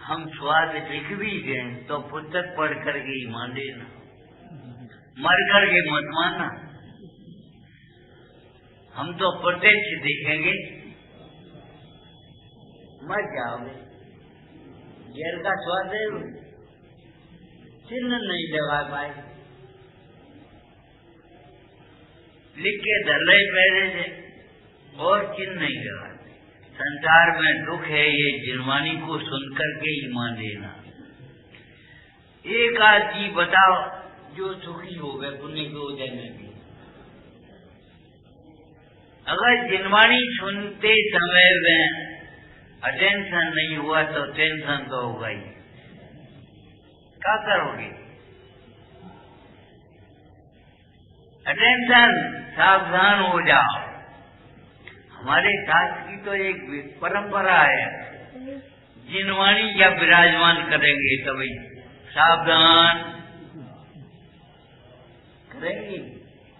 A: हम स्वाद लिख भी गए तो पुस्तक पढ़ करके ही मान लेना, मर करके मत मानना। हम तो प्रत्यक्ष देखेंगे, मर जाओगे। जहर का स्वाद है, चिन्ह नहीं लगा पाए, लिख के धर रहे पहले से और चिन्ह नहीं लगाते। संसार में दुख है, ये जिनवानी को सुनकर के ही मान लेना। एक आध चीज बताओ जो सुखी हो गए पुण्य के उदय में भी। अगर जिनवानी सुनते समय में अटेंशन नहीं हुआ तो टेंशन तो होगा ही। क्या करोगे? अटेंशन, सावधान हो जाओ। हमारे शास्त्र की तो एक परंपरा है, जिनवाणी जब विराजमान करेंगे तभी सावधान करेंगे।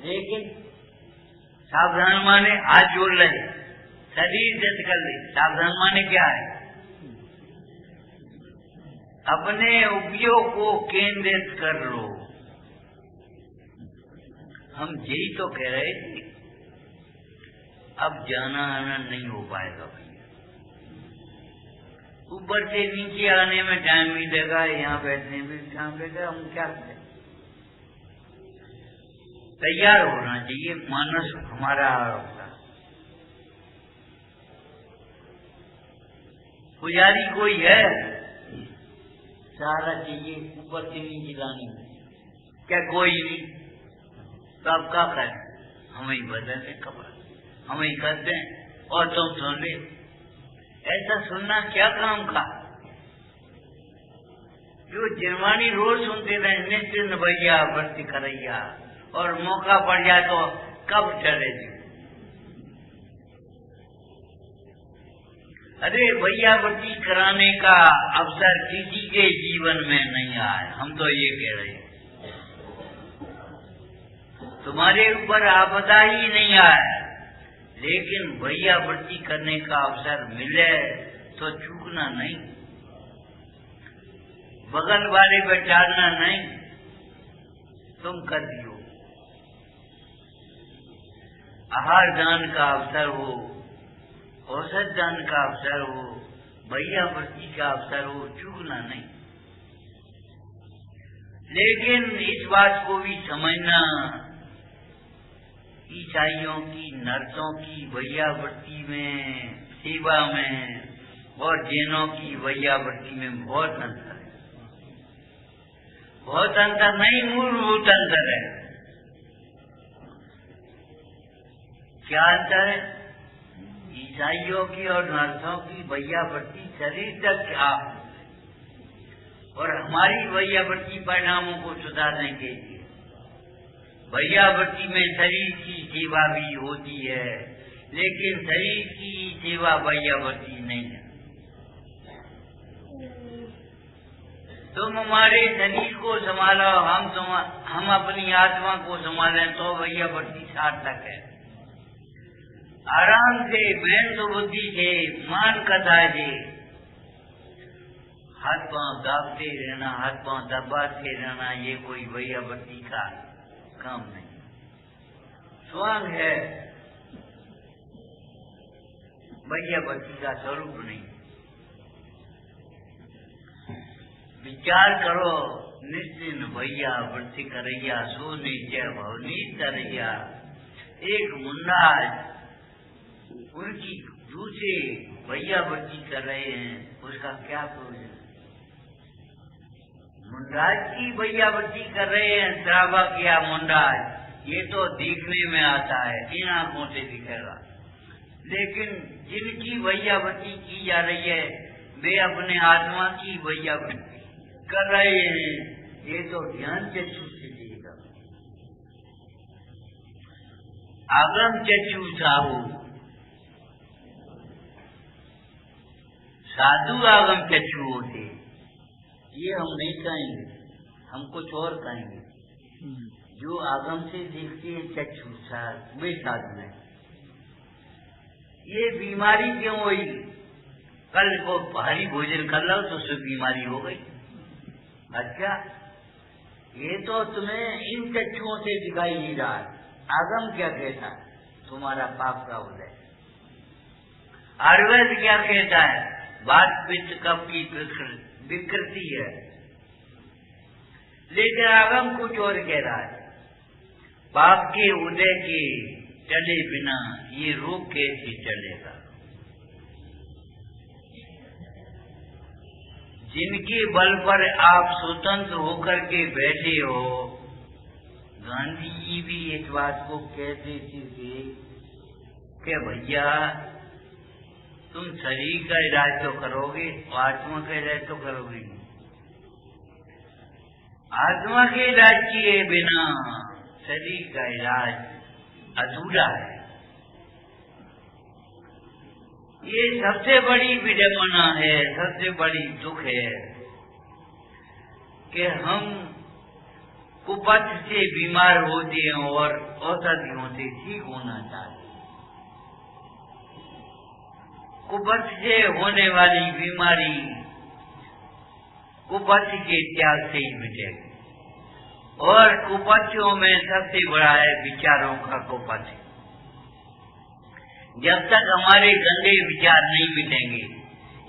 A: लेकिन सावधान माने हाथ जोड़ ले, शरीर जज कर ले। सावधान माने क्या है? अपने उपयोग को केंद्रित कर लो। हम यही तो कह रहे थे, अब जाना आना नहीं हो पाएगा भैया। ऊपर से नीचे आने में टाइम मिलेगा, यहाँ बैठने में टाइम मिलेगा। हम क्या करें? तैयार होना चाहिए मानस हमारा। पुजारी कोई है, सहारा चाहिए ऊपर से नीचे लाने में, क्या कोई नहीं? तो अब क्या करें? हम ही बदलते कपड़ा, हम ही करते हैं और तुम सुन ले। ऐसा सुनना क्या काम का? जो जिनवानी रोज सुनते रहे, निश्चिंत भैया भर्ती करैया, और मौका पड़ जाए तो कब चले जी। अरे भैया भर्ती कराने का अवसर किसी के जीवन में नहीं आया। हम तो ये कह रहे हैं, तुम्हारे ऊपर आपदा ही नहीं आया, लेकिन भैया भर्ती करने का अवसर मिले तो चूकना नहीं, बगल वाले पे टालना नहीं, तुम कर दियो। आहार दान का अवसर हो, औषध दान का अवसर हो, भैया भर्ती का अवसर हो, चूकना नहीं। लेकिन इस बात को भी समझना, ईसाइयों की, नर्सों की भैया भर्ती में, सेवा में, और जैनों की भैया भर्ती में बहुत अंतर है। बहुत अंतर नहीं, मूलभूत अंतर है। क्या अंतर है? ईसाइयों की और नर्सों की भैया भर्ती शरीर तक क्या, और हमारी भैया भर्ती परिणामों को सुधारने के लिए। भैया भर्ती में शरीर की सेवा भी होती है, लेकिन शरीर की सेवा भैया भर्ती नहीं है। तुम हमारे शरीर को संभालो, हम अपनी आत्मा को संभालें तो भैया भर्ती सार्थक है। आराम से, बैन तो बुद्धि से, मान कथा से, हाथ पांव दाबते रहना, हाथ पांव दबाते रहना, ये कोई भैया भर्ती का काम नहीं। स्वांग है, भैया भर्ती का स्वरूप नहीं। विचार करो, निश्चिन भैया भर्ती करैया, सो नीचे भवनी तरैया। एक मुन्ना उनकी दूसरे भैया भर्ती कर रहे हैं, उसका क्या प्रयोजन? मुंडाज की भैया भर्ती कर रहे हैं, श्रावक या मुंडाज, ये तो देखने में आता है, इन आंखों से दिखेगा। लेकिन जिनकी भैया भर्ती की जा रही है, वे अपने आत्मा की भैया भर्ती कर रहे हैं। ये तो ध्यान चक्षु से देगा। आगम चक्षु साहू, साधु आगम चक्षु होते, ये हम नहीं कहेंगे, हम कुछ और कहेंगे। जो आगम से देखते हैं चक्षु वे साधु है। ये बीमारी क्यों हुई? कल को भारी भोजन कर लो तो उससे बीमारी हो गई। अच्छा, ये तो तुम्हें इन चक्षुओं से दिखाई नहीं रहा। आगम क्या कहता? तुम्हारा पाप का उदय। आयुर्वेद क्या कहता है? वात पित्त कफ की विकृति है, लेकिन आगम कुछ और कह रहा है। पाप के उदय के चले बिना ये रोग कैसे चलेगा? जिनके बल पर आप स्वतंत्र होकर के बैठे हो, गांधी जी भी इस बात को कहते थे कि भैया तुम शरीर का इलाज तो करोगे, आत्मा का इलाज तो करोगे नहीं। आत्मा के इलाज किए बिना शरीर का इलाज अधूरा है। ये सबसे बड़ी विडंबना है, सबसे बड़ी दुख है कि हम कुपथ से बीमार होते हैं और औषधियों से ठीक होना चाहिए। कुपथ से होने वाली बीमारी कुपथ के त्याग से ही मिटेगी, और कुपथियों में सबसे बड़ा है विचारों का कुपथ। जब तक हमारे गंदे विचार नहीं मिटेंगे,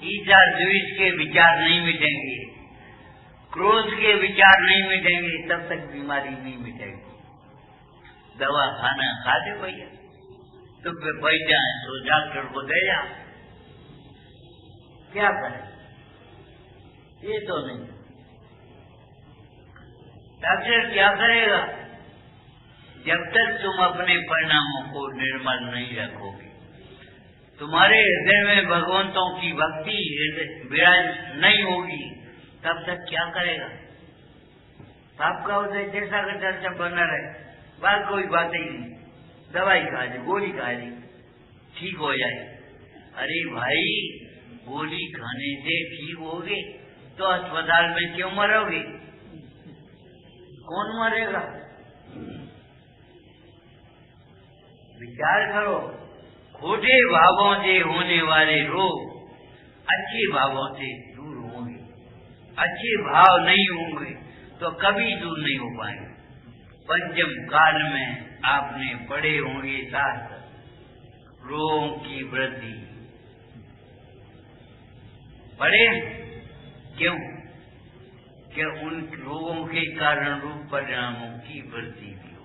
A: ईर्ष्या द्वेष के विचार नहीं मिटेंगे, क्रोध के विचार नहीं मिटेंगे, तब तक बीमारी नहीं मिटेगी। दवा खाना खा दे भैया, तो बैठ जाए तो डॉक्टर को दे जा, क्या करें? ये तो नहीं। डॉक्टर क्या करेगा? जब तक तुम अपने परिणामों को निर्मल नहीं रखोगे, तुम्हारे हृदय में भगवंतों की भक्ति विराज नहीं होगी, तब तक क्या करेगा? पाप का उदय जैसा का चर्चा बना रहे, बात कोई बात ही नहीं, दवाई खा ले, गोली खा ले, ठीक हो जाए। अरे भाई, गोली खाने से ठीक होगे तो अस्पताल में क्यों मरोगे? कौन मरेगा? विचार करो। खोटे भावों से होने वाले रोग अच्छे भावों से दूर होंगे। अच्छे भाव नहीं होंगे तो कभी दूर नहीं हो पाएंगे। पंचम काल में आपने पढ़े होंगे शास्त्र, रोगों की वृद्धि पढ़े। क्यों? कि उन रोगों के कारण रूप परिणामों की वृद्धि भी हो।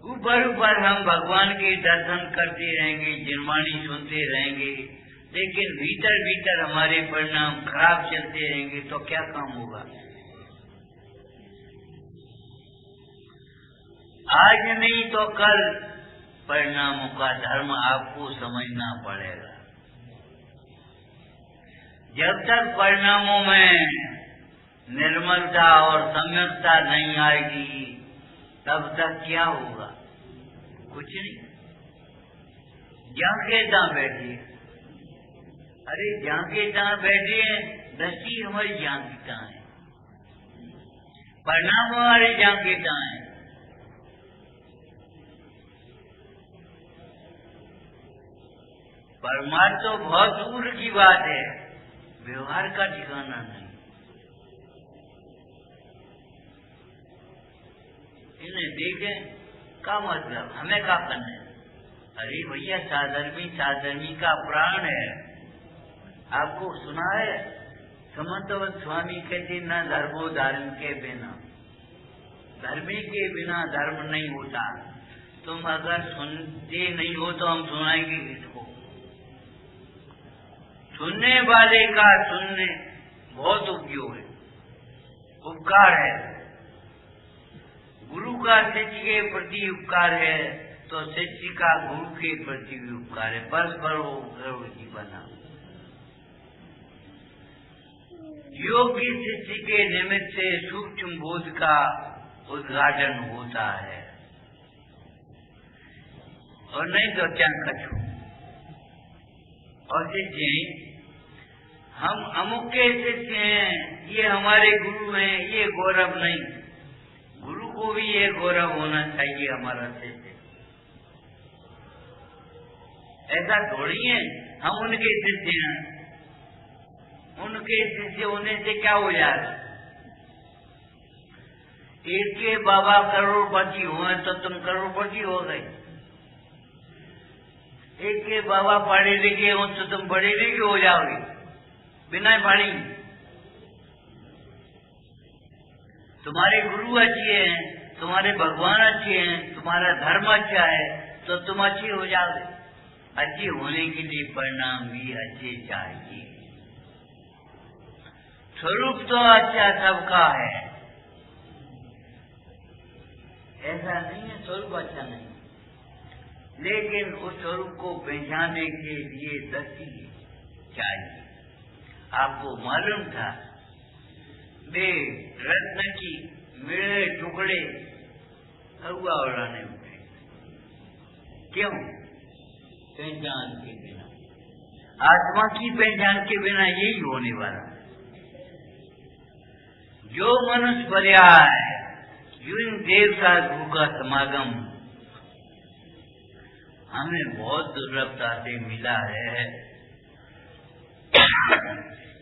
A: ऊपर ऊपर हम भगवान के दर्शन करते रहेंगे, जिनवाणी सुनते रहेंगे, लेकिन भीतर भीतर हमारे परिणाम खराब चलते रहेंगे तो क्या काम होगा? आज नहीं तो कल परिणामों का धर्म आपको समझना पड़ेगा। जब तक परिणामों में निर्मलता और सम्यकता नहीं आएगी, तब तक क्या होगा? कुछ नहीं। जहाँ के तहाँ बैठिए। अरे जहाँ के तहाँ बैठिए, दृष्टि हमारी जहाँ की तहाँ है, परिणाम हमारे जहाँ के तहाँ है। परमार्थ तो बहुत दूर की बात है, व्यवहार का ठिकाना नहीं। इन्हें देखें का मतलब हमें क्या करना है? अरे भैया, साधर्मी का प्राण है। आपको सुना है समंतवत स्वामी कहते न धर्मो धर्म के बिना, धर्मी के बिना धर्म नहीं होता। तुम अगर सुनते नहीं हो तो हम सुनाएंगे इसको। सुनने वाले का सुनने बहुत उपयोग है, उपकार है। गुरु का शिष्य के प्रति उपकार है तो शिष्य का गुरु के प्रति भी उपकार है। परस्पर वो जीवन योग्य शिष्य के निमित्त से सूक्ष्म बोध का उद्घाटन होता है, और नहीं तो क्या कछु। और शिष्य हम अमुक के शिष्य हैं, ये हमारे गुरु हैं, ये गौरव नहीं। गुरु को भी ये गौरव होना चाहिए हमारा शिष्य। ऐसा थोड़ी है हम उनके शिष्य हैं, उनके शिष्य होने से क्या हो जाएगा? एक के बाबा करोड़पति हुए तो तुम करोड़पति हो गए, एक के बाबा पढ़े लिखे हो तो तुम पढ़े लिखे हो जाओगे बिना पढ़ी। तुम्हारे गुरु अच्छे हैं, तुम्हारे भगवान अच्छे हैं, तुम्हारा धर्म अच्छा है तो तुम अच्छे हो जाओगे। अच्छे होने के लिए परिणाम भी अच्छे चाहिए। स्वरूप तो अच्छा सबका है, ऐसा नहीं है स्वरूप अच्छा नहीं, लेकिन उस स्वरूप को पहचानने के लिए दृष्टि चाहिए। आपको मालूम था वे रत्न की मेरे टुकड़े हवा उड़ाने उठे, क्यों? पहचान के बिना, आत्मा की पहचान के बिना यही होने वाला। जो मनुष्य पर्याय यूं देवता का समागम हमें बहुत दुर्लभता से मिला है।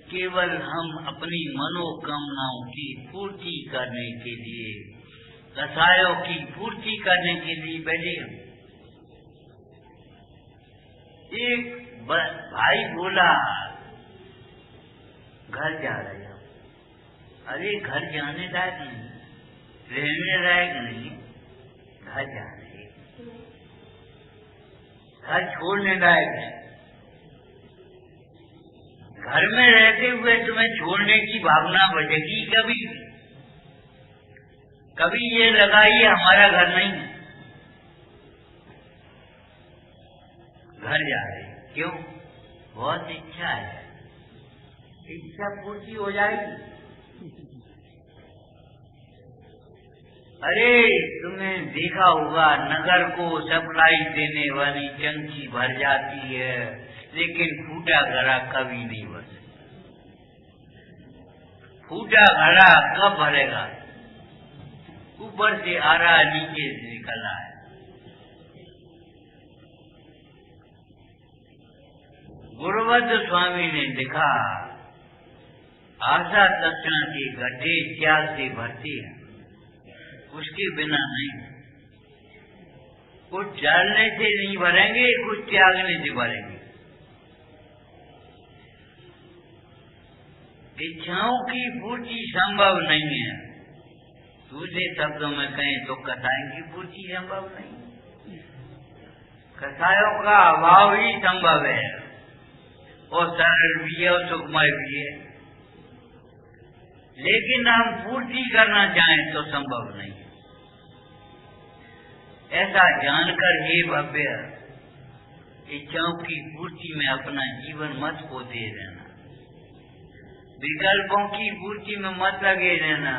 A: केवल हम अपनी मनोकामनाओं की पूर्ति करने के लिए, कसायों की पूर्ति करने के लिए बैठे हम। एक भाई बोला घर जा रहे हो। अरे घर जाने लायक नहीं, रहने लायक नहीं, घर जा रहे, घर छोड़ने लायक है। घर में रहते हुए तुम्हें छोड़ने की भावना बचेगी कभी? कभी ये लगा ये हमारा घर नहीं है, घर जा रहे, क्यों? बहुत इच्छा है, इच्छा पूर्ति हो जाएगी। अरे तुमने देखा होगा नगर को सप्लाई देने वाली टंकी भर जाती है, लेकिन फूटा घड़ा कभी नहीं भर। फूटा घड़ा कब भरेगा? ऊपर से आ रहा, नीचे से निकल रहा है। गुरुवत्त स्वामी ने लिखा, आशा तृष्णा के गड्ढे त्याग से भरते हैं, उसके बिना नहीं। कुछ डालने से नहीं भरेंगे, कुछ त्यागने से भरेंगे। इच्छाओं की पूर्ति संभव नहीं है। दूसरे शब्दों में कहें तो कसायों की पूर्ति संभव नहीं, कसायों का अभाव ही संभव है, और सरल भी है और सुखमय भी है। लेकिन हम पूर्ति करना चाहें तो संभव नहीं। ऐसा जानकर हे भव्य, इच्छाओं की पूर्ति में अपना जीवन मत खो दे रहना, विकल्पों की पूर्ति में मत लगे रहना,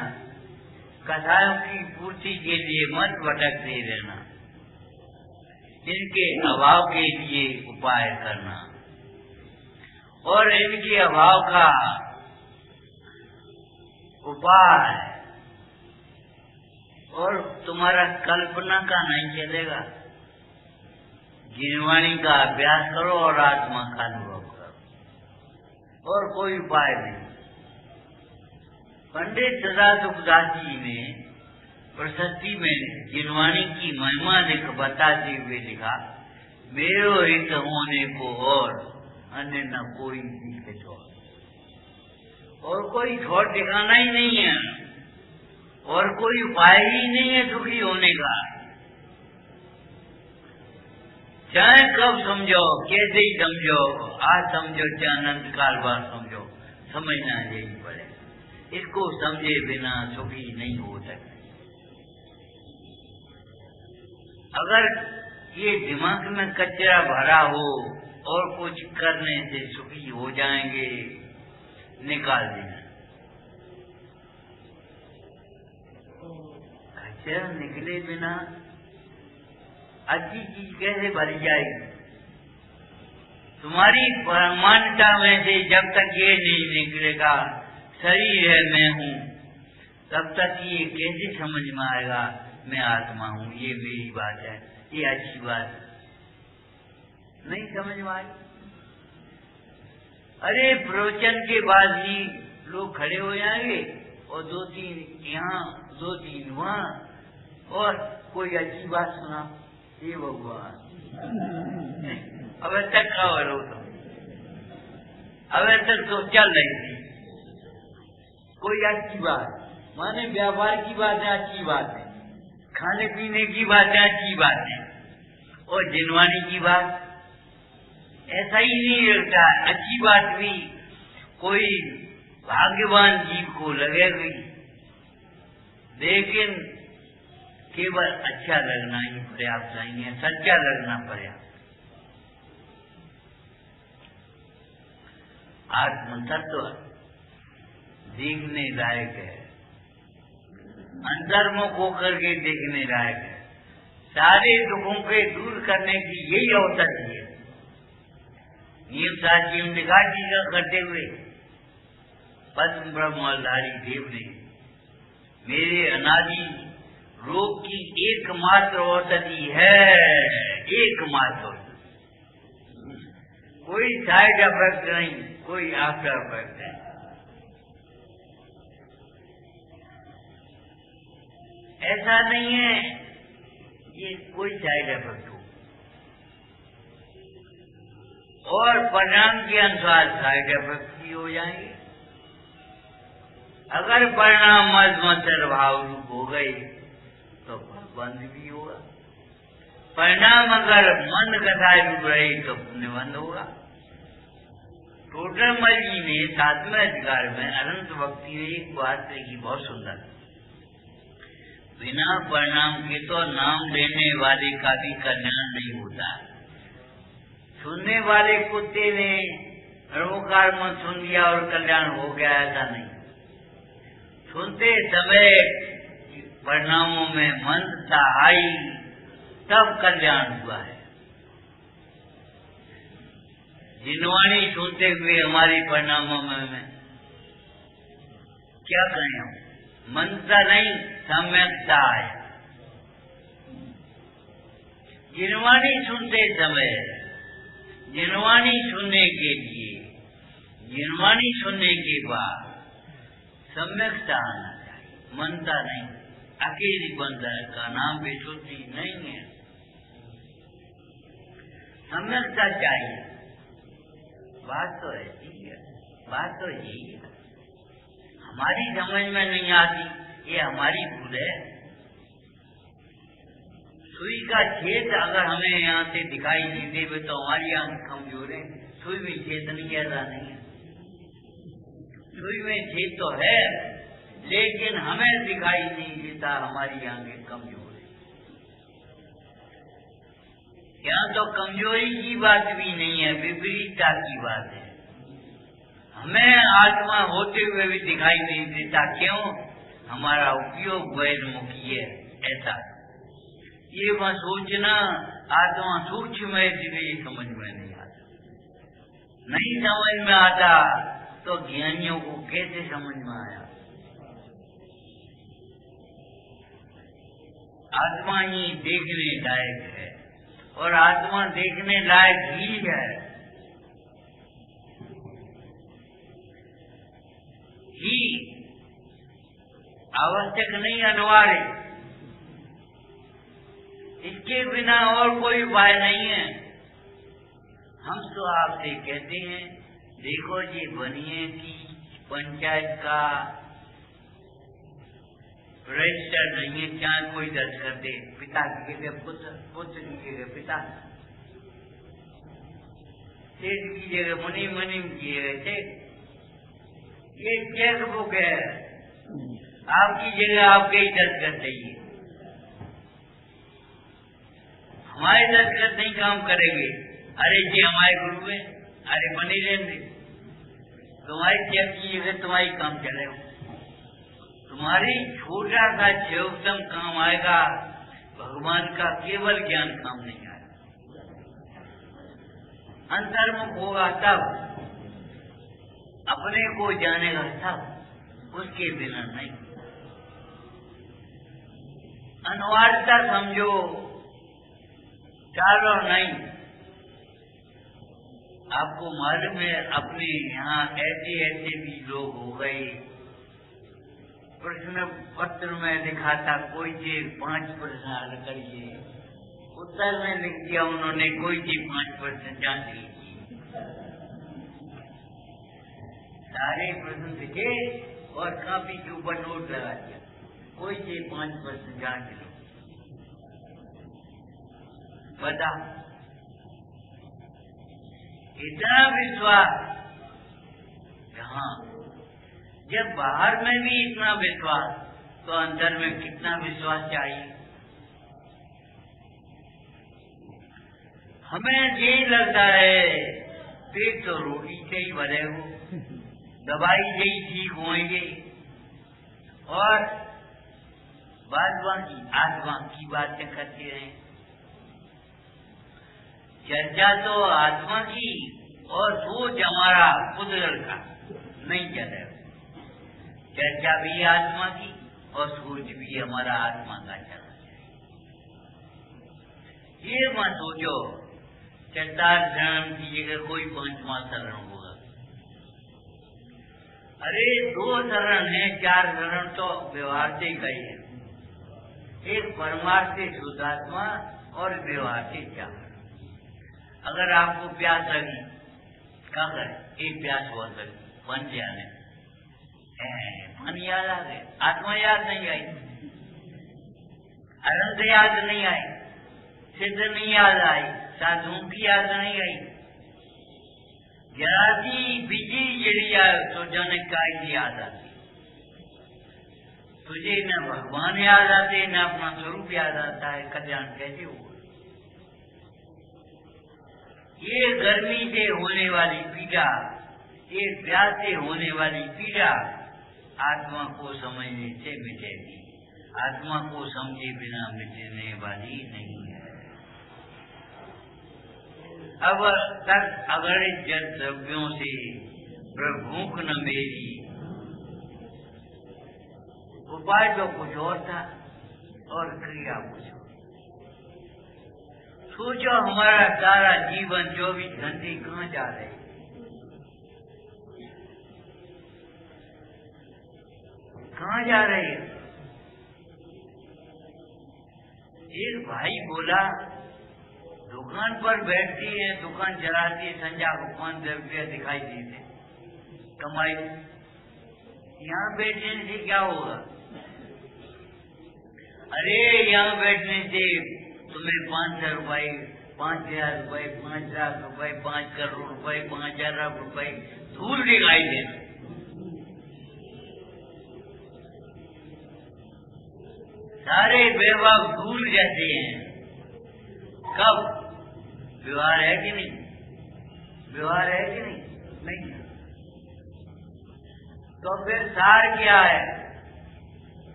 A: कसायों की पूर्ति के लिए मत भटकते रहना। इनके अभाव के लिए उपाय करना और इनके अभाव का उपाय, और तुम्हारा कल्पना का नहीं चलेगा। जिनवाणी का अभ्यास करो और आत्मा का अनुभव करो, और कोई उपाय नहीं। पंडित सदाशिवदास जी ने प्रशस्ति में जिनवाणी की महिमा बताते हुए लिखा, मेरो हित होने को और अन्य न कोई दिखे छोड़, और कोई छोड़ ठिकाना ही नहीं है, और कोई उपाय ही नहीं है सुखी होने का। चाहे कब समझो, कैसे ही समझो, आज समझो चाहे अनंत काल बाद समझो, समझना यही पड़ेगा। इसको समझे बिना सुखी नहीं हो सकते। अगर ये दिमाग में कचरा भरा हो और कुछ करने से सुखी हो जाएंगे, निकाल देना। कचरा निकले बिना अच्छी चीज कैसे भरी जाएगी? तुम्हारी मान्यता में से जब तक ये नहीं निकलेगा शरीर है मैं हूँ, तब तक ये कैसे समझ में आएगा मैं आत्मा हूँ, ये मेरी बात है, ये अच्छी बात नहीं समझ में आई। अरे प्रवचन के बाद ही लोग खड़े हो जाएंगे, और 2-3 यहाँ 2-3 वहाँ, और कोई अच्छी बात सुना, ये भगवान अब तक का हो तो अब तक तो चल रही थी कोई अच्छी बात, माने व्यापार की बात है, अच्छी बात है, खाने पीने की बात है, अच्छी बात है, और जिनवानी की बात ऐसा ही नहीं लगता। अच्छी बात भी कोई भाग्यवान जीव को लगेगी, लेकिन केवल अच्छा लगना ही पर्याप्त नहीं है, सच्चा लगना पर्याप्त। आत्म तत्व देखने लायक है, अंतर्मुख होकर के देखने लायक है, सारे दुखों के दूर करने की यही अवसर है। नियम साक्षी में लिखा टीका करते हुए पद्म ब्रह्मधारी देव ने मेरे अनादि रोग की एकमात्र औषधि है, एकमात्र, कोई साइड इफेक्ट नहीं, कोई आफ्टर इफेक्ट नहीं। ऐसा नहीं है ये कोई साइड इफेक्ट हो, और परिणाम के अनुसार साइड इफेक्ट भी हो जाएंगे। अगर परिणाम मद भाव रूप हो गए तो बंद भी होगा, परिणाम अगर मंद कथाएं रूप रहे तो पुण्य बंद होगा। टोटरमल जी ने 7वें अधिकार में अनंत भक्ति में एक बात लिखी बहुत सुंदर, बिना परिणाम के तो नाम लेने वाले का भी कल्याण नहीं होता। सुनने वाले कुत्ते ने रणोकार में सुन लिया और कल्याण हो गया, ऐसा नहीं। सुनते समय परिणामों में मंदता आई तब कल्याण हुआ है। जिनवाणी सुनते हुए हमारे परिणामों में क्या कहें हम, मंदता नहीं सम्यकता है। जिनवाणी सुनते समय, जिनवाणी सुनने के लिए, जिनवाणी सुनने के बाद सम्यकता आना चाहिए, मनता नहीं। अकेली बंदर का नाम विशुद्धि नहीं है, सम्यकता चाहिए। बात तो ऐसी है, बात तो यही है, हमारी समझ में नहीं आती, ये हमारी भूल है। सुई का छेद अगर हमें यहाँ से दिखाई नहीं दे तो हमारी आंख कमजोर है, सुई में छेद नहीं, ऐसा नहीं है। सुई में छेद तो है लेकिन हमें दिखाई नहीं देता, हमारी आंखें कमजोर है। यहाँ तो कमजोरी की बात भी नहीं है, विपरीतता की बात है। हमें आत्मा होते हुए भी दिखाई नहीं देता, क्यों? हमारा उपयोग बहिर्मुखी है, ऐसा। ये वह सोचना आत्मा सूक्ष्म है, इसलिए समझ में नहीं आता। नहीं समझ में आता तो ज्ञानियों को कैसे समझ में आया? आत्मा ही देखने लायक है, और आत्मा देखने लायक ही है। ही आवश्यक नहीं, अनिवार्य। इसके बिना और कोई उपाय नहीं है। हम तो आपसे कहते हैं, देखो जी बनिए की पंचायत का रजिस्टर नहीं है, क्या कोई दर्ज कर दे, पिता की जगह पुत्र, पुत्र की जगह पिता, सेठ की जगह मुनि, मुनि की जगह सेठ। ये चेक बुक है, आपकी जगह आपके ही दर्ज कर चाहिए। हमारे दर्ज कर नहीं काम करेंगे, अरे जी हमारे गुरु है, अरे बनी रहने, तुम्हारी चेक की जगह तुम्हारी काम चलेगा। तुम्हारी छोटा सा छेवतम काम आएगा, भगवान का केवल ज्ञान काम नहीं आएगा। अंतर्मुख होगा तब, अपने को जानेगा तब, उसके बिना नहीं। अनिवार्यता समझो, चारों नहीं। आपको मालूम है अपने यहाँ ऐसे ऐसे भी लोग हो गए प्रश्न पत्र में लिखा था कोई चीज 5 प्रश्न हल करिए, उत्तर में लिख दिया उन्होंने कोई चीज 5 प्रश्न जांच लीजिए। सारे प्रश्न लिखे और कापी के ऊपर नोट लगा दिया, कोई चीज 5 प्रश्न जांच लो। बता, इतना विश्वास यहाँ, जब बाहर में भी इतना विश्वास, तो अंदर में कितना विश्वास चाहिए। हमें यही लगता है पेट तो रोटी से ही भरे हो, दवाई से ही ठीक होंगे, और बात आत्मा की बातें करते रहे। चर्चा तो आत्मा की और सोच हमारा कुदरत का नहीं चले। चर्चा भी आत्मा की और सोच भी हमारा आत्मा का चलना चाहिए। ये मत सोचो 4 शरण की जगह कोई 5वां शरण होगा। अरे 2 शरण है, 4 शरण तो व्यवहार से गई है। एक परमार्थ से शुद्धात्मा और व्यवहार से चार। अगर आपको प्यास लगी, क्या करें? एक प्यास बहुत लगी, बन जाने पानी याद आ गए, आत्मा याद नहीं आई, अनंत याद नहीं आई, सिद्ध नहीं याद आई, साधुओं की याद नहीं आई, जरा सी बिजी जड़ी आए तो जाने काय याद आती। तुझे न भगवान याद आते, न अपना स्वरूप याद आता है, कल्याण कैसे होगा? ये गर्मी से होने वाली पीड़ा, ये प्यास से होने वाली पीड़ा आत्मा को समझने से मिटेगी। आत्मा को समझे बिना मिटने वाली नहीं है। अब तक अगर जल द्रव्यों से प्रभुख न मेरी, उपाय तो कुछ और था और क्रिया कुछ और। सोचो हमारा सारा जीवन 24 घंटे कहाँ जा रहे, कहाँ जा रहे हैं? एक भाई बोला दुकान पर बैठती है, दुकान चलाती है, संजा को 5 रुपया दिखाई देते कमाई, यहाँ बैठने से क्या होगा? अरे यहाँ बैठने से तुम्हें 500 रुपये, 5000 रुपये, 5 लाख रुपये, 5 करोड़ रुपये, 5000 लाख रुपये धूल दिखाई देते। सारे वैभव धूल जैसे हैं। कब? व्यवहार है कि नहीं? व्यवहार है कि नहीं? नहीं। तो फिर सार क्या है?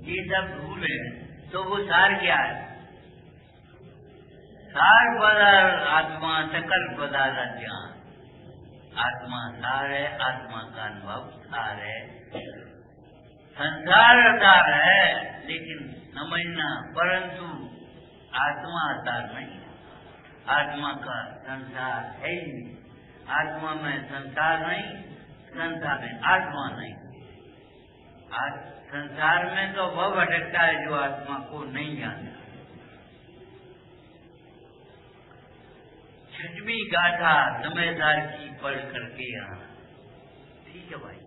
A: ये सब धूल है, तो वो सार क्या है? सार पदार्थ आत्मा, सकल पदार्थ ज्ञान। आत्मा सार है, आत्मा का अनुभव सार है, संसार सार है, लेकिन समझना, परंतु आत्मा सार नहीं। आत्मा का संसार है ही नहीं। आत्मा में संसार नहीं, संसार में आत्मा नहीं। संसार में तो वह भटकता है जो आत्मा को नहीं जानता। 6वीं गाथा समयदार की पढ़ करके आना। ठीक है भाई।